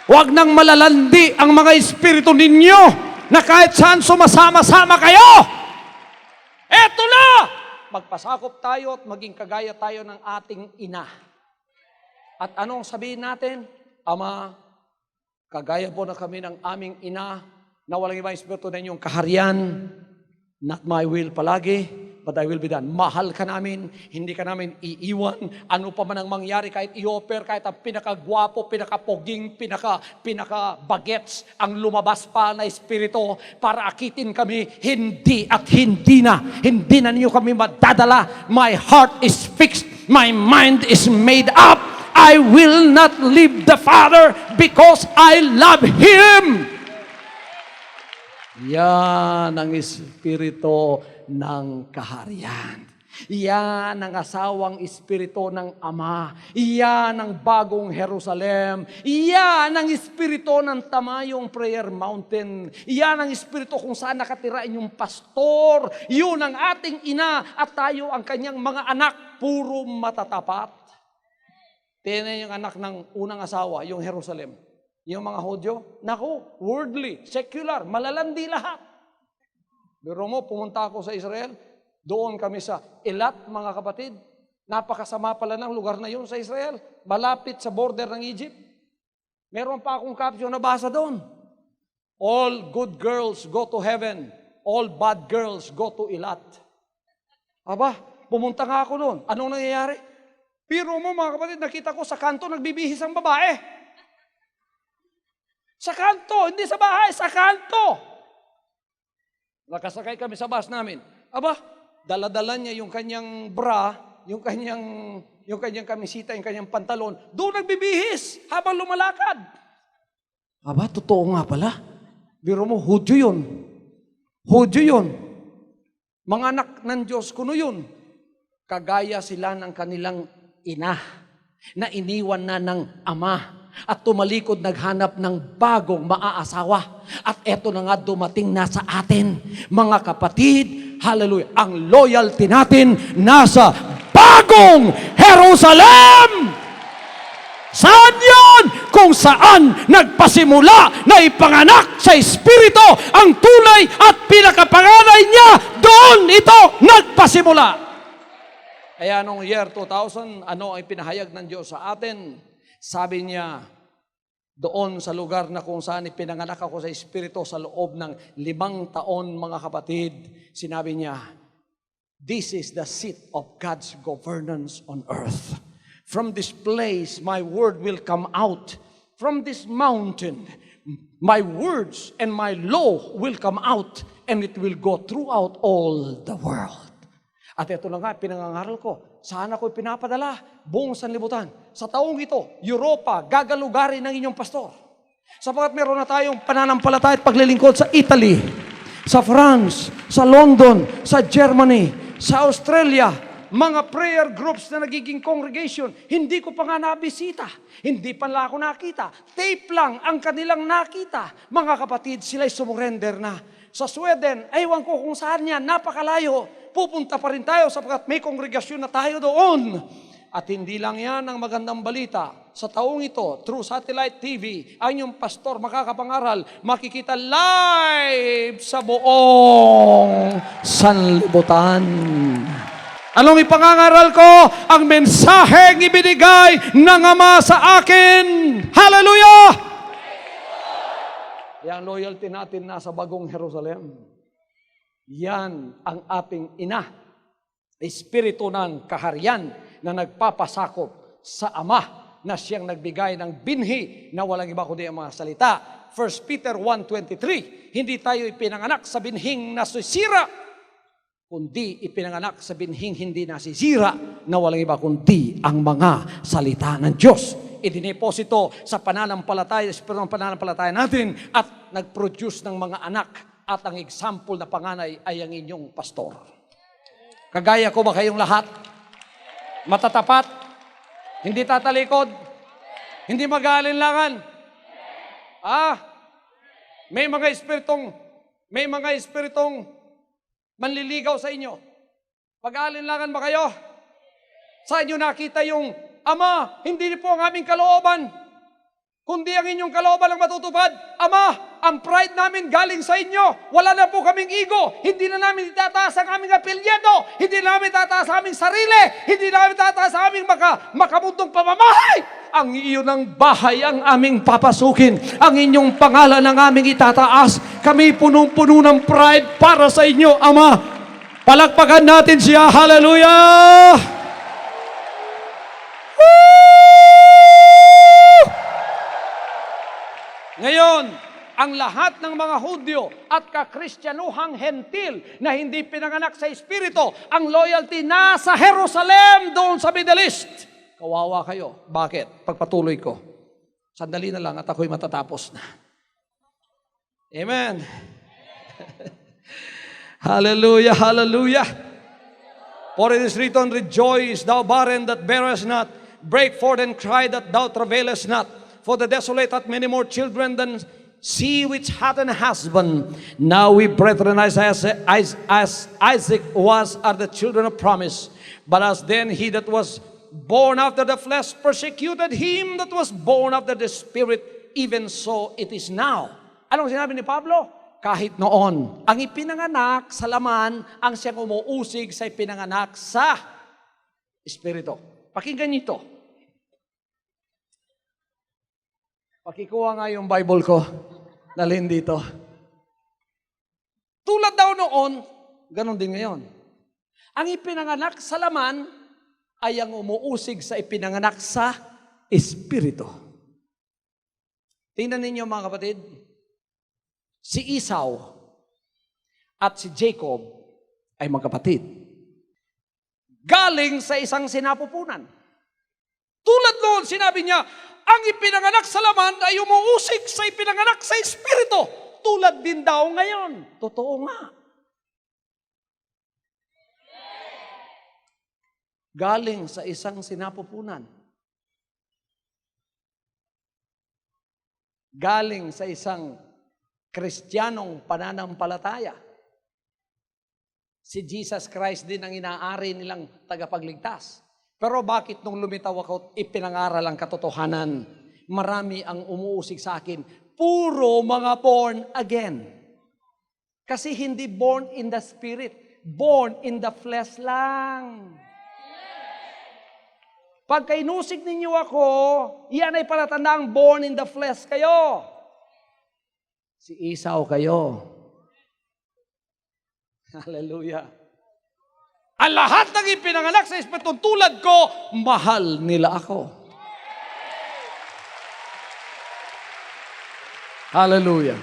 Huwag nang malalandi ang mga espiritu ninyo na kahit saan sumasama-sama kayo. Eto na! Magpasakop tayo at maging kagaya tayo ng ating ina. At anong sabihin natin? Ama, kagaya po na kami ng aming ina, na walang ibang espiritu na inyong kaharian, not my will palagi, but thy will be done. Mahal ka namin, hindi ka namin iiwan. Ano pa man ang mangyari, kahit i-offer, kahit ang pinakagwapo, pinakapoging, pinaka-bagets, ang lumabas pa na espiritu para akitin kami, hindi at hindi na. Hindi na ninyo kami madadala. My heart is fixed. My mind is made up. I will not leave the Father because I love Him. Yan ang espiritu ng kaharian. Iyan ang asawang espiritu ng Ama. Iyan ang bagong Jerusalem. Iyan ang espiritu ng tamayong prayer mountain. Iyan ang espiritu kung saan nakatira inyong pastor. Yun ang ating ina at tayo ang kanyang mga anak. Puro matatapat. Tingnan yung anak ng unang asawa, yung Jerusalem. Yung mga Hudyo, naku, worldly, secular, malalandi lahat. Pero mo, pumunta ako sa Israel, doon kami sa Elat, mga kapatid. Napakasama pala ng lugar na yun sa Israel. Malapit sa border ng Egypt. Meron pa akong caption na basa doon. All good girls go to heaven. All bad girls go to Elat. Aba, pumunta nga ako doon. Anong nangyayari? Pero mo, mga kapatid, nakita ko sa kanto nagbibihis ang babae. Sa kanto, hindi sa bahay, sa kanto. Nakasakay kami sa bus namin. Aba, dala-dala niya yung kanyang bra, yung kanyang kamisita, yung kanyang pantalon, doon nagbibihis habang lumalakad. Aba, totoo nga pala. Biro mo, Hudyo yun. Hudyo yun. Mga anak ng Diyos, kuno yun. Kagaya sila ng kanilang ina na iniwan na ng ama at tumalikod naghanap ng bagong maaasawa. At eto na nga dumating na sa atin, mga kapatid. Hallelujah. Ang loyalty natin nasa bagong Jerusalem. Saan yun? Kung saan nagpasimula na ipanganak sa Espiritu ang tunay at pinakapanganay niya, doon ito nagpasimula. Kaya noong year 2000, ano ay pinahayag ng Diyos sa atin? Sabi niya, doon sa lugar na kung saan ipinanganak ako sa Espiritu sa loob ng 5 taon, mga kapatid, sinabi niya, this is the seat of God's governance on earth. From this place, my word will come out. From this mountain, my words and my law will come out, and it will go throughout all the world. At ito na nga, pinangangaral ko. Saan ako'y pinapadala? Buong sanlibutan. Sa taong ito, Europa, gagalugarin ng inyong pastor. Sapagat meron na tayong pananampalataya at paglilingkod sa Italy, sa France, sa London, sa Germany, sa Australia, mga prayer groups na nagiging congregation, hindi ko pa nga nabisita. Hindi pa lang ako nakita. Tape lang ang kanilang nakita. Mga kapatid, sila'y sumurrender na. Sa Sweden, aywan ko kung saan yan, napakalayo. Pupunta pa rin tayo sapagkat may kongregasyon na tayo doon. At hindi lang yan ang magandang balita. Sa taong ito, through satellite TV, ang inyong pastor makakapangaral, makikita live sa buong sanlibutan. Anong ipangangaral ko? Ang mensaheng ibinigay ng Ama sa akin. Hallelujah! Yang loyalty natin nasa bagong Jerusalem. Yan ang ating ina. Espiritu ng kaharian na nagpapasakop sa Ama na siyang nagbigay ng binhi na walang iba kundi ang mga salita. 1 Peter 1:23, hindi tayo ipinanganak sa binhing nasisira, kundi ipinanganak sa binhing hindi nasisira na walang iba kundi ang mga salita ng Diyos. Idineposito sa pananampalataya, espiritu ng pananampalataya natin at nag-produce ng mga anak. At ang example na panganay ay ang inyong pastor. Kagaya ko ba kayong lahat? Matatapat? Hindi tatalikod? Hindi mag-aalinlangan? May mga espiritong manliligaw sa inyo. Mag-aalinlangan ba kayo? Saan nyo nakita yung Ama, hindi po ang aming kalooban, kundi ang inyong kalooban ang matutupad. Ama, ang pride namin galing sa inyo. Wala na po kaming ego. Hindi na namin itataas ang aming apelyedo. Hindi na namin itataas ang aming sarili. Hindi na namin itataas ang aming makamundong pamamahay. Ang iyon ng bahay ang aming papasukin. Ang inyong pangalan ang aming itataas. Kami punong-puno ng pride para sa inyo, Ama. Palakpakan natin siya. Hallelujah! Ngayon, ang lahat ng mga Hudyo at kakristyanuhang hentil na hindi pinanganak sa Espiritu, ang loyalty nasa Jerusalem, doon sa Middle East. Kawawa kayo. Bakit? Pagpatuloy ko. Sandali na lang at ako'y matatapos na. Amen. Hallelujah, hallelujah. For it is written, Rejoice, thou barren that bearest not. Break forth and cry that thou travailest not. For the desolate hath many more children than she which hath an husband. Now we brethren, as Isaac was, are the children of promise. But as then he that was born after the flesh persecuted him that was born after the Spirit, even so it is now. Anong sinabi ni Pablo? Kahit noon, ang ipinanganak sa laman, ang siyang umuusig sa ipinanganak sa Espiritu. Pakinggan niyo ito. Pakikuha nga yung Bible ko. Dalhin dito. Tulad daw noon, ganun din ngayon. Ang ipinanganak sa laman ay ang umuusig sa ipinanganak sa Espiritu. Tingnan ninyo mga kapatid. Si Esau at si Jacob ay magkapatid. Galing sa isang sinapupunan. Tulad noon, sinabi niya, ang ipinanganak sa laman ay umuusig sa ipinanganak sa Espiritu. Tulad din daw ngayon. Totoo nga. Galing sa isang sinapupunan. Galing sa isang Kristiyanong pananampalataya. Si Jesus Christ din ang inaari nilang tagapagligtas. Pero bakit nung lumitaw ako, ipinangaral ang katotohanan? Marami ang umuusig sa akin. Puro mga born again. Kasi hindi born in the Spirit. Born in the flesh lang. Pagka inusig ninyo ako, yan ay palatandaang born in the flesh kayo. Si Esau kayo. Hallelujah. Ang lahat ng ipinanganak sa Espiritu tulad ko, mahal nila ako. Hallelujah.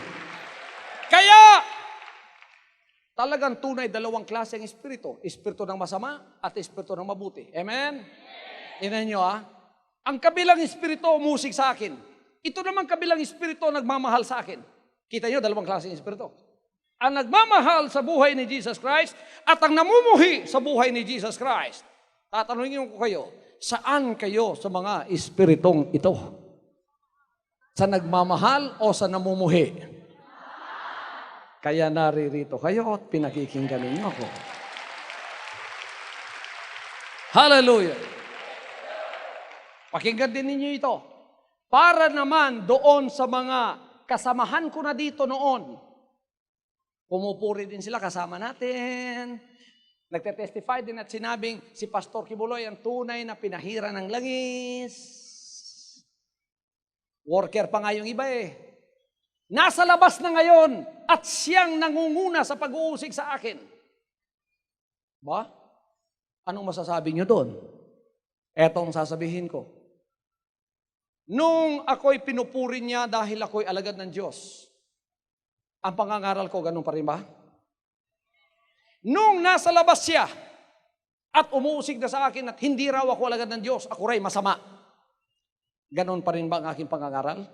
Kaya, talagang tunay dalawang klase ang Espiritu. Espiritu ng masama at Espiritu ng mabuti. Amen? Tingnan nyo ang kabilang Espiritu umusig sa akin. Ito naman kabilang Espiritu nagmamahal sa akin. Kita nyo, dalawang klase ng Espiritu. Ang nagmamahal sa buhay ni Jesus Christ at ang namumuhi sa buhay ni Jesus Christ. Tatanungin ko kayo, saan kayo sa mga espiritong ito? Sa nagmamahal o sa namumuhi? Kaya naririto kayo at pinakikinggan ninyo ako. Hallelujah! Pakinggan din ninyo ito. Para naman doon sa mga kasamahan ko na dito noon, pumupuri din sila kasama natin. Nagte-testify din at sinabing si Pastor Kibuloy ang tunay na pinahira ng langis. Worker pa nga yung iba eh. Nasa labas na ngayon at siyang nangunguna sa pag-uusig sa akin. Ba? Anong masasabi nyo doon? Etong sasabihin ko. Nung ako'y pinupuri niya dahil ako'y alagad ng Diyos, ang pangangaral ko, ganun pa rin ba? Nung nasa labas siya at umuusig na sa akin at hindi raw ako alagad ng Diyos, ako rin masama. Ganun pa rin ba ang aking pangangaral?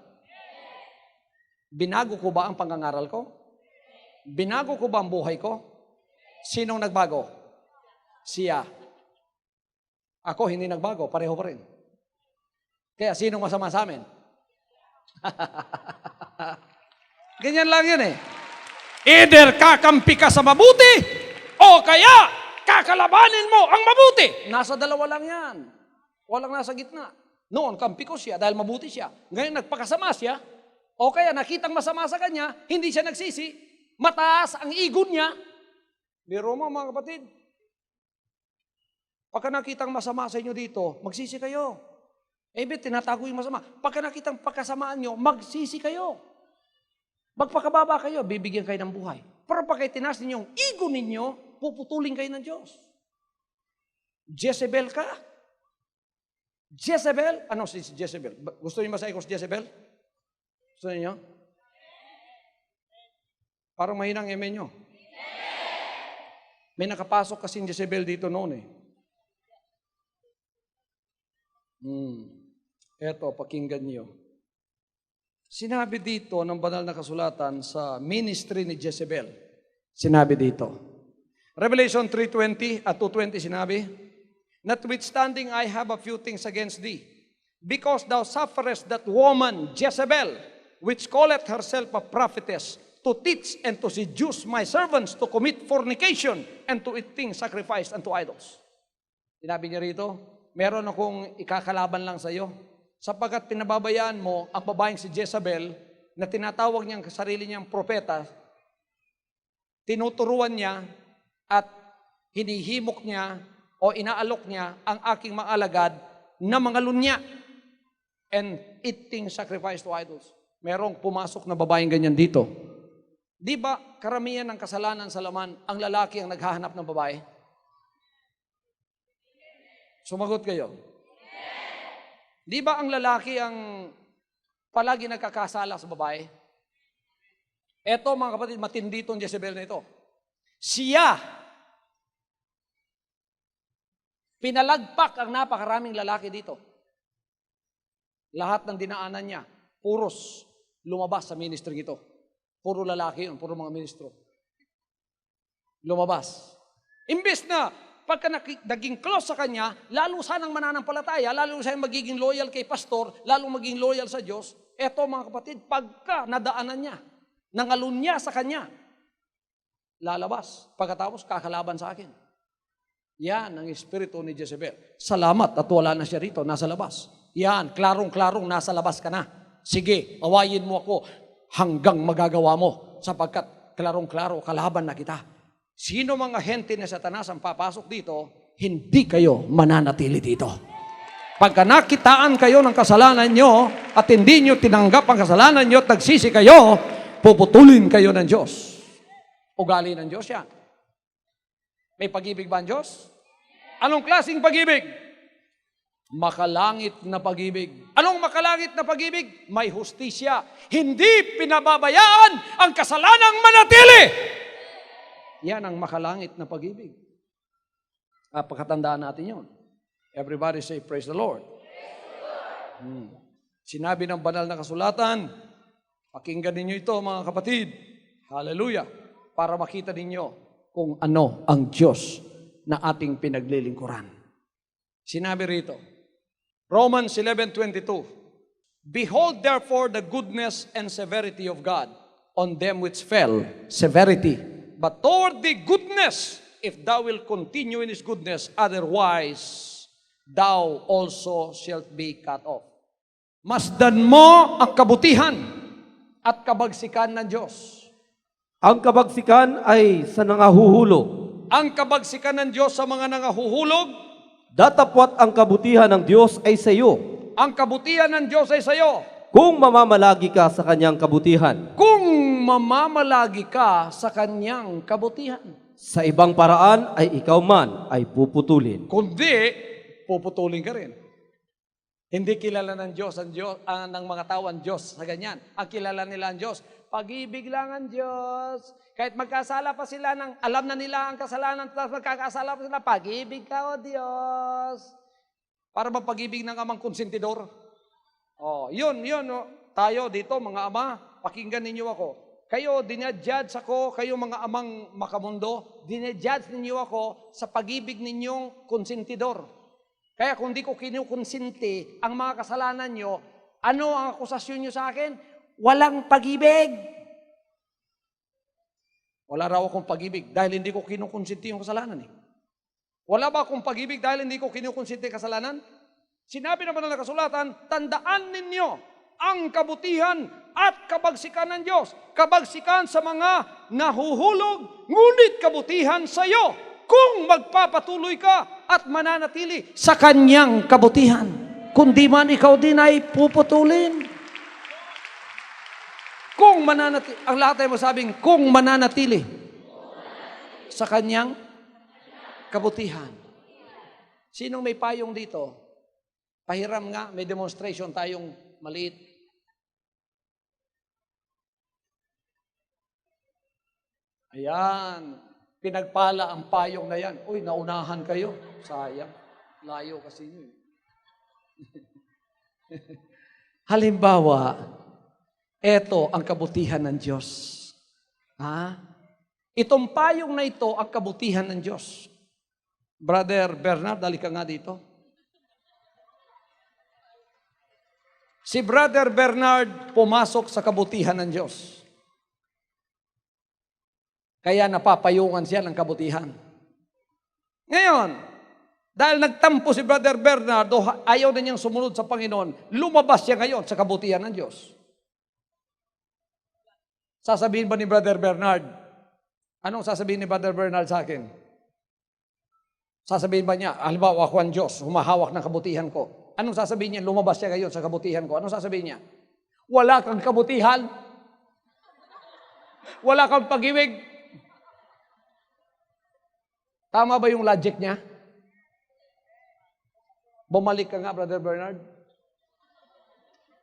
Binago ko ba ang pangangaral ko? Binago ko ba ang buhay ko? Sinong nagbago? Siya. Ako hindi nagbago, pareho pa rin. Kaya sinong masama sa amin? Ganyan lang yan eh. Either kakampi ka sa mabuti o kaya kakalabanin mo ang mabuti. Nasa dalawa lang yan. Walang nasa gitna. Noon, kampi ko siya dahil mabuti siya. Ngayon, nagpakasama siya o kaya nakitang masama sa kanya, hindi siya nagsisi, mataas ang igon niya. Biro mo mga kapatid. Pagka nakitang masama sa inyo dito, magsisi kayo. Tinatago yung masama. Pagka nakitang pagkasamaan nyo, magsisi kayo. Magpakababa kayo, bibigyan kayo ng buhay. Pero pagka tinaas ninyo yung ego ninyo, puputulin kayo ng Diyos. Jezebel ka? Jezebel? Ano si Jezebel? Gusto niyo masahin ko si Jezebel? Gusto niyo? Parang mahinang eme nyo. May nakapasok kasing Jezebel dito noon eh. Eto, pakinggan niyo. Sinabi dito ng banal na kasulatan sa ministry ni Jezebel. Sinabi dito, Revelation 3:20 at 2:20 sinabi, notwithstanding I have a few things against thee, because thou sufferest that woman Jezebel, which calleth herself a prophetess, to teach and to seduce my servants to commit fornication and to eat things sacrificed unto idols. Sinabi niya rito, meron akong ikakalaban lang sa iyo, sapagkat pinababayaan mo ang babaeng si Jezebel na tinatawag niyang sarili niyang propeta, tinuturuan niya at hinihimok niya o inaalok niya ang aking mga alagad na mga lunya and eating sacrifice to idols. Merong pumasok na babaeng ganyan dito. Di ba karamihan ng kasalanan sa laman, ang lalaki ang naghahanap ng babae? Sumagot kayo. Di ba ang lalaki ang palagi nagkakasala sa babae? Eto mga kapatid, matindi itong Jezebel na ito. Siya, pinalagpak ang napakaraming lalaki dito. Lahat ng dinaanan niya, puros lumabas sa ministry ito. Puro lalaki yun, puro mga ministro. Lumabas. Imbes na, pagka naging close sa kanya, lalo sanang mananampalataya, lalo siyang magiging loyal kay pastor, lalo maging loyal sa Diyos. Eto mga kapatid, pagka nadaanan niya, nangalun niya sa kanya, lalabas. Pagkatapos, kakalaban sa akin. Yan ang espiritu ni Jezebel. Salamat at wala na siya rito, nasa labas. Yan, klarong-klarong nasa labas ka na. Sige, awayin mo ako hanggang magagawa mo, sapagkat klarong-klaro, kalaban na kita. Sino mga hente na Satanas ang papasok dito, hindi kayo mananatili dito. Pagka nakitaan kayo ng kasalanan nyo at hindi nyo tinanggap ang kasalanan nyo at nagsisi kayo, puputulin kayo ng Diyos. Ugali ng Diyos yan. May pag-ibig ba ang Diyos? Anong klaseng pag-ibig? Makalangit na pag-ibig. Anong makalangit na pag-ibig? May hustisya. Hindi pinababayaan ang kasalanang manatili. Yan ang makalangit na pag-ibig. Pagkatandaan natin yun. Everybody say, praise the Lord. Sinabi ng banal na kasulatan, pakinggan ninyo ito mga kapatid. Hallelujah. Para makita ninyo kung ano ang Diyos na ating pinaglilingkuran. Sinabi rito, Romans 11:22, behold therefore the goodness and severity of God on them which fell, severity, but toward the goodness, if thou wilt continue in His goodness, otherwise thou also shalt be cut off. Masdan mo ang kabutihan at kabagsikan ng Diyos. Ang kabagsikan ay sa nangahuhulog. Ang kabagsikan ng Diyos sa mga nangahuhulog, Datapwat ang kabutihan ng Diyos ay sa iyo, ang kabutihan ng Diyos ay sa iyo. kung mamamalagi ka sa kanyang kabutihan. Kung mamamalagi ka sa kanyang kabutihan. Sa ibang paraan ay ikaw man ay puputulin. Kundi, puputulin ka rin. Hindi kilala ng Diyos, ng mga tao ang Diyos sa ganyan. Ang kilala nila ang Diyos, pag-ibig lang ang Diyos. Kahit magkasala pa sila, alam na nila ang kasalanan, tapos magkakasala pa sila, pag-ibig ka, O Diyos. Para ba pag-ibig ng amang konsentidor? Oh, yun. Oh. Tayo dito, mga ama, pakinggan ninyo ako. Kayo, dinajudge ako, kayo mga amang makamundo, dinajudge ninyo ako sa pag-ibig ninyong konsentidor. Kaya kung di ko kinukonsinti ang mga kasalanan nyo, ano ang akusasyon nyo sa akin? Walang pag-ibig. Wala raw akong pag-ibig dahil hindi ko kinukonsinti yung kasalanan. Wala ba akong pag-ibig dahil hindi ko kinukonsinti yung kasalanan? Sinabi naman ng kasulatan, tandaan ninyo ang kabutihan at kabagsikan ng Diyos. Kabagsikan sa mga nahuhulog, ngunit kabutihan sa iyo kung magpapatuloy ka at mananatili sa kanyang kabutihan. Kundi man ikaw din ay puputulin. Kung mananatili, ang lahat ay masabing, kung mananatili sa kanyang kabutihan. Sinong may payong dito? Pahiram nga, may demonstration tayong maliit. Ayan, pinagpala ang payong na yan. Uy, naunahan kayo. Sayang, layo kasi nyo. Halimbawa, eto ang kabutihan ng Diyos. Ha? Itong payong na ito ang kabutihan ng Diyos. Brother Bernard, dali ka nga dito. Si Brother Bernard pumasok sa kabutihan ng Diyos. Kaya napapayungan siya ng kabutihan. Ngayon, dahil nagtampo si Brother Bernard, ayaw na niyang sumunod sa Panginoon, lumabas siya ngayon sa kabutihan ng Diyos. Sasabihin ba ni Brother Bernard? Anong sasabihin ni Brother Bernard sa akin? Sasabihin ba niya, halimbawa ako ang Diyos, humahawak ng kabutihan ko. Anong sasabihin niya? Lumabas siya ngayon sa kabutihan ko. Anong sasabihin niya? Wala kang kabutihan. Wala kang pag-ibig. Tama ba yung logic niya? Bumalik ka nga, Brother Bernard.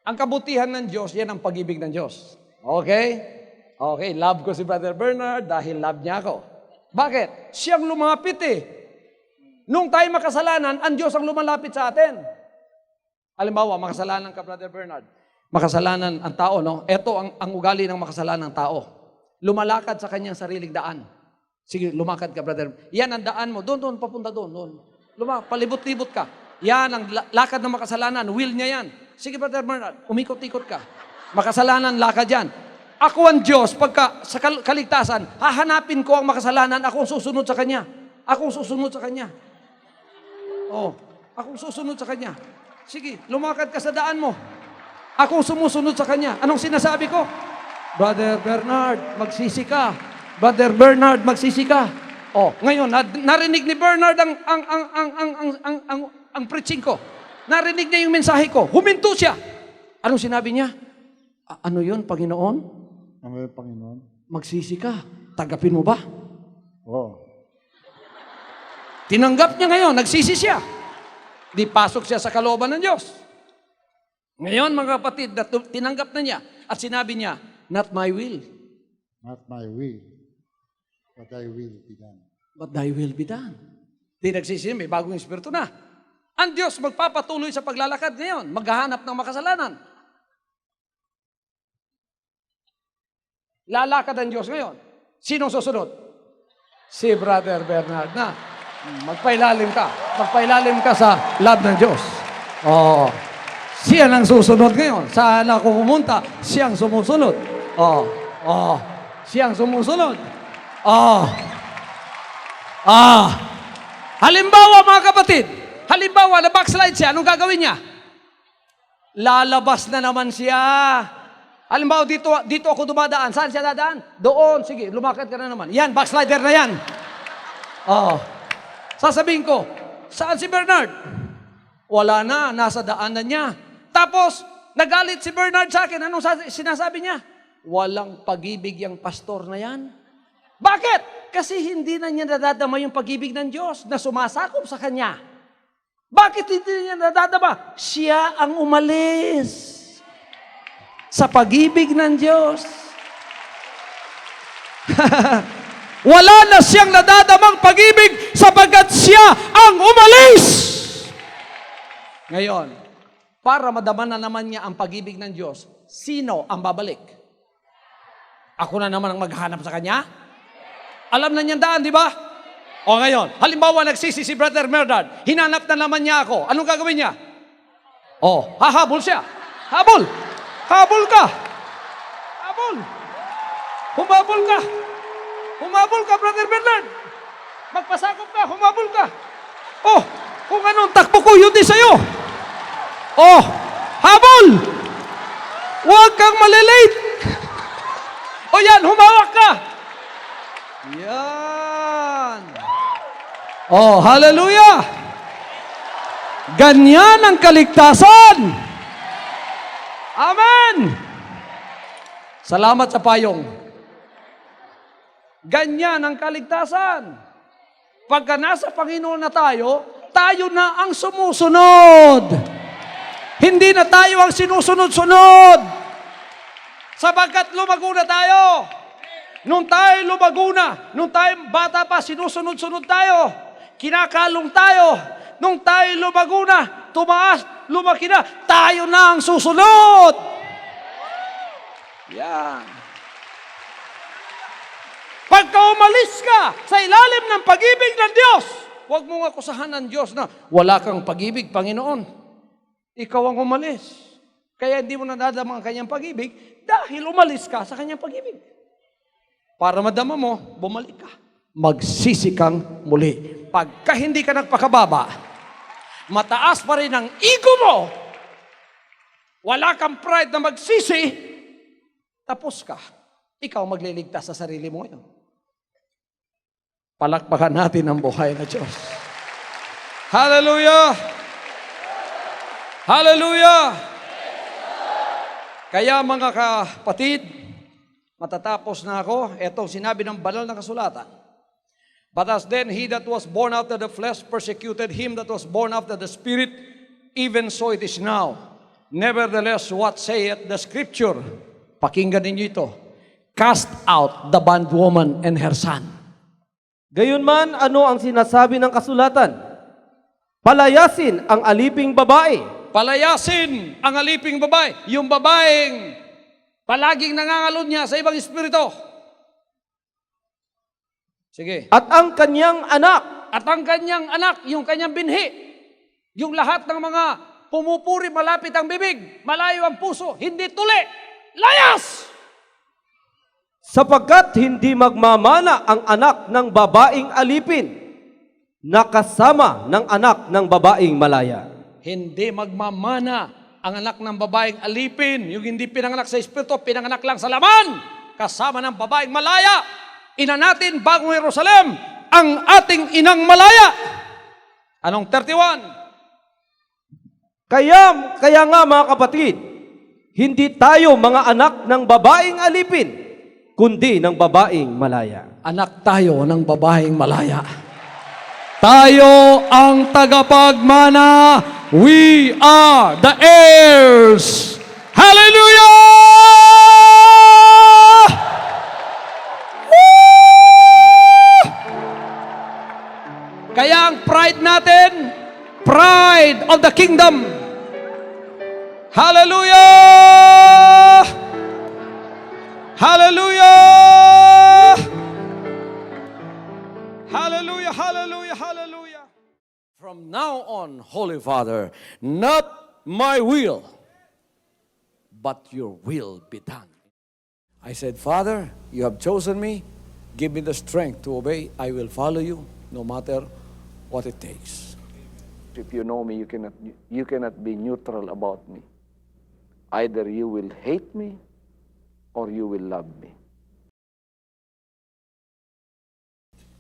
Ang kabutihan ng Diyos, yan ang pag-ibig ng Diyos. Okay? Okay, love ko si Brother Bernard dahil love niya ako. Bakit? Siyang lumapit eh. Nung tayo makasalanan, ang Diyos ang lumalapit sa atin. Halimbawa, makasalanan ka, Brother Bernard. Makasalanan ang tao, no? Ito ang ugali ng makasalanan ng tao. Lumalakad sa kanyang sariling daan. Sige, lumakad ka, brother. Yan ang daan mo. Doon, papunta doon. Palibot-libot ka. Yan ang lakad ng makasalanan. Will niya yan. Sige, Brother Bernard, umikot-ikot ka. Makasalanan, lakad yan. Ako ang Diyos, pagka sa kaligtasan, hahanapin ko ang makasalanan, akong susunod sa Kanya. Akong susunod sa Kanya. Oh, akong susunod sa Kanya. Sige, lumakad ka sa daan mo. Akong sumusunod sa Kanya. Anong sinasabi ko? Brother Bernard, magsisi ka. Brother Bernard, magsisi ka. Oh, ngayon narinig ni Bernard ang preaching ko. Narinig niya yung mensahe ko. Huminto siya. Anong sinabi niya? Ano 'yun, Panginoon? Ano yung Panginoon? Magsisi ka. Tagapin mo ba? Oo. Tinanggap niya ngayon, nagsisi siya. Di pasok siya sa kalooban ng Diyos. Ngayon, mga kapatid, tinanggap na niya at sinabi niya, not my will. Not my will, but thy will be done. But thy will be done. Di nagsisi, may bagong espiritu na. Ang Diyos magpapatuloy sa paglalakad ngayon, maghahanap ng makasalanan. Lalakad ang Diyos ngayon. Sinong susunod? Si Brother Bernard na. Magpailalim ka. Magpailalim ka sa love ng Diyos. Oh. Siya ang susunod ngayon. Saan ako pumunta? Siyang sumusunod. Siyang sumusunod. Halimbawa, mga kapatid, halimbawa, na backslide siya, anong gagawin niya? Lalabas na naman siya. Halimbawa, dito ako dumadaan. Saan siya dadaan? Doon. Sige, lumakad ka na naman. Yan, backslider na yan. Sasabihin ko, saan si Bernard? Wala na, nasa daanan niya. Tapos, nagalit si Bernard sa akin. Anong sinasabi niya? Walang pag-ibig yung pastor na yan. Bakit? Kasi hindi na niya nadadama yung pag-ibig ng Diyos na sumasakop sa kanya. Bakit hindi niya nadadama? Siya ang umalis sa pag-ibig ng Diyos. Wala na siyang nadadamang pag-ibig sapagkat siya ang umalis. Ngayon, para madama na naman niya ang pag-ibig ng Diyos, sino ang babalik? Ako na naman ang maghanap sa kanya? Alam na niyang daan, di ba? O ngayon, halimbawa nagsisi si Brother Bernard, hinanap na naman niya ako. Anong gagawin niya? Hahabol siya. Habol! Habol ka! Habol! Humabol ka! Humabol ka, Brother Bernard! Magpasakop ka, humabol ka! Kung anong takbo ko, yun din sa'yo! Habol! Huwag kang malilate! Yan, humawak ka! Yan! Hallelujah! Ganyan ang kaligtasan! Amen! Salamat sa payong. Ganyan ang kaligtasan. Pagka nasa Panginoon na tayo na ang sumusunod. Hindi na tayo ang sinusunod-sunod. Sapagkat lumago na tayo. Nung tayo lumago na, nung tayo bata pa, sinusunod-sunod tayo. Kinakalong tayo. Nung tayo lumago na, tumaas, lumaki na, tayo na ang susunod. Yan. Pagka umalis ka sa ilalim ng pag-ibig ng Diyos, huwag mong akusahan ng Diyos na wala kang pag-ibig, Panginoon. Ikaw ang umalis. Kaya hindi mo nadadama ang kanyang pag-ibig dahil umalis ka sa kanyang pag-ibig. Para madama mo, bumalik ka. Magsisi kang muli. Pagka hindi ka nagpakababa, mataas pa rin ang ego mo, wala kang pride na magsisi, tapos ka. Ikaw magliligtas sa sarili mo ngayon. Palakpakan natin ang buhay na Diyos. Hallelujah! Hallelujah! Kaya mga kapatid, matatapos na ako. Etong sinabi ng banal na kasulatan. But as then he that was born after the flesh persecuted him that was born after the Spirit, even so it is now. Nevertheless, what saith the Scripture? Pakinggan ninyo ito. Cast out the bondwoman and her son. Gayunman, ano ang sinasabi ng kasulatan? Palayasin ang aliping babae. Palayasin ang aliping babae. Yung babaeng palaging nangangalod niya sa ibang espiritu. Sige. At ang kanyang anak. At ang kanyang anak, yung kanyang binhi. Yung lahat ng mga pumupuri, malapit ang bibig, malayo ang puso, hindi tuli. Layas! Sapagkat hindi magmamana ang anak ng babaeng alipin na kasama ng anak ng babaeng malaya. Hindi magmamana ang anak ng babaeng alipin. Yung hindi pinanganak sa espiritu, pinanganak lang sa laman. Kasama ng babaeng malaya. Ina natin, Bagong Jerusalem, ang ating inang malaya. Anong 31? Kaya nga mga kapatid, hindi tayo mga anak ng babaeng alipin, kundi ng babaeng malaya. Anak tayo ng babaeng malaya. Tayo ang tagapagmana. We are the heirs. Hallelujah! Woo! Kaya ang pride natin, pride of the kingdom. Hallelujah! Hallelujah! Hallelujah, hallelujah, hallelujah. From now on, Holy Father, not my will, but your will be done. I said, Father, you have chosen me. Give me the strength to obey. I will follow you no matter what it takes. If you know me, you cannot be neutral about me. Either you will hate me or you will love me.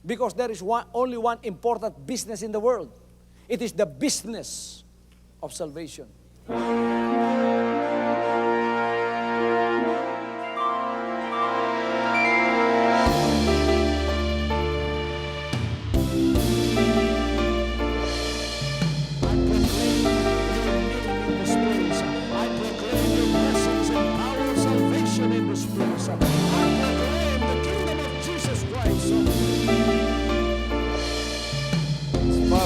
Because there is only one important business in the world. It is the business of salvation.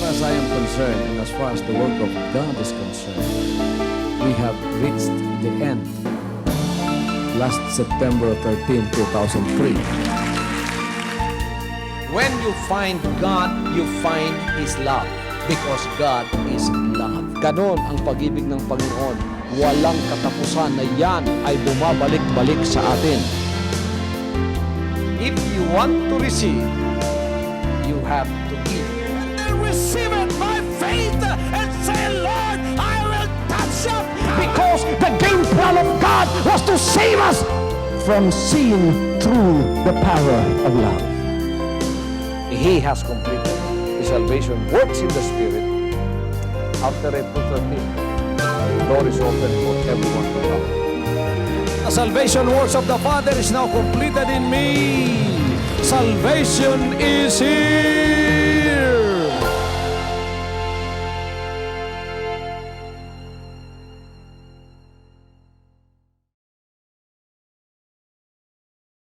As I am concerned, and as far as the work of God is concerned, we have reached the end. Last September 13, 2003. When you find God, you find His love. Because God is love. Ganon ang pag-ibig ng Panginoon. Walang katapusan na yan ay bumabalik-balik sa atin. If you want to receive, you have to give. Receive it by faith and say, Lord, I will touch up. Because the game plan of God was to save us from sin through the power of love. He has completed the salvation works in the Spirit. After April 13, the door is open for everyone to come. The salvation works of the Father is now completed in me. Salvation is here.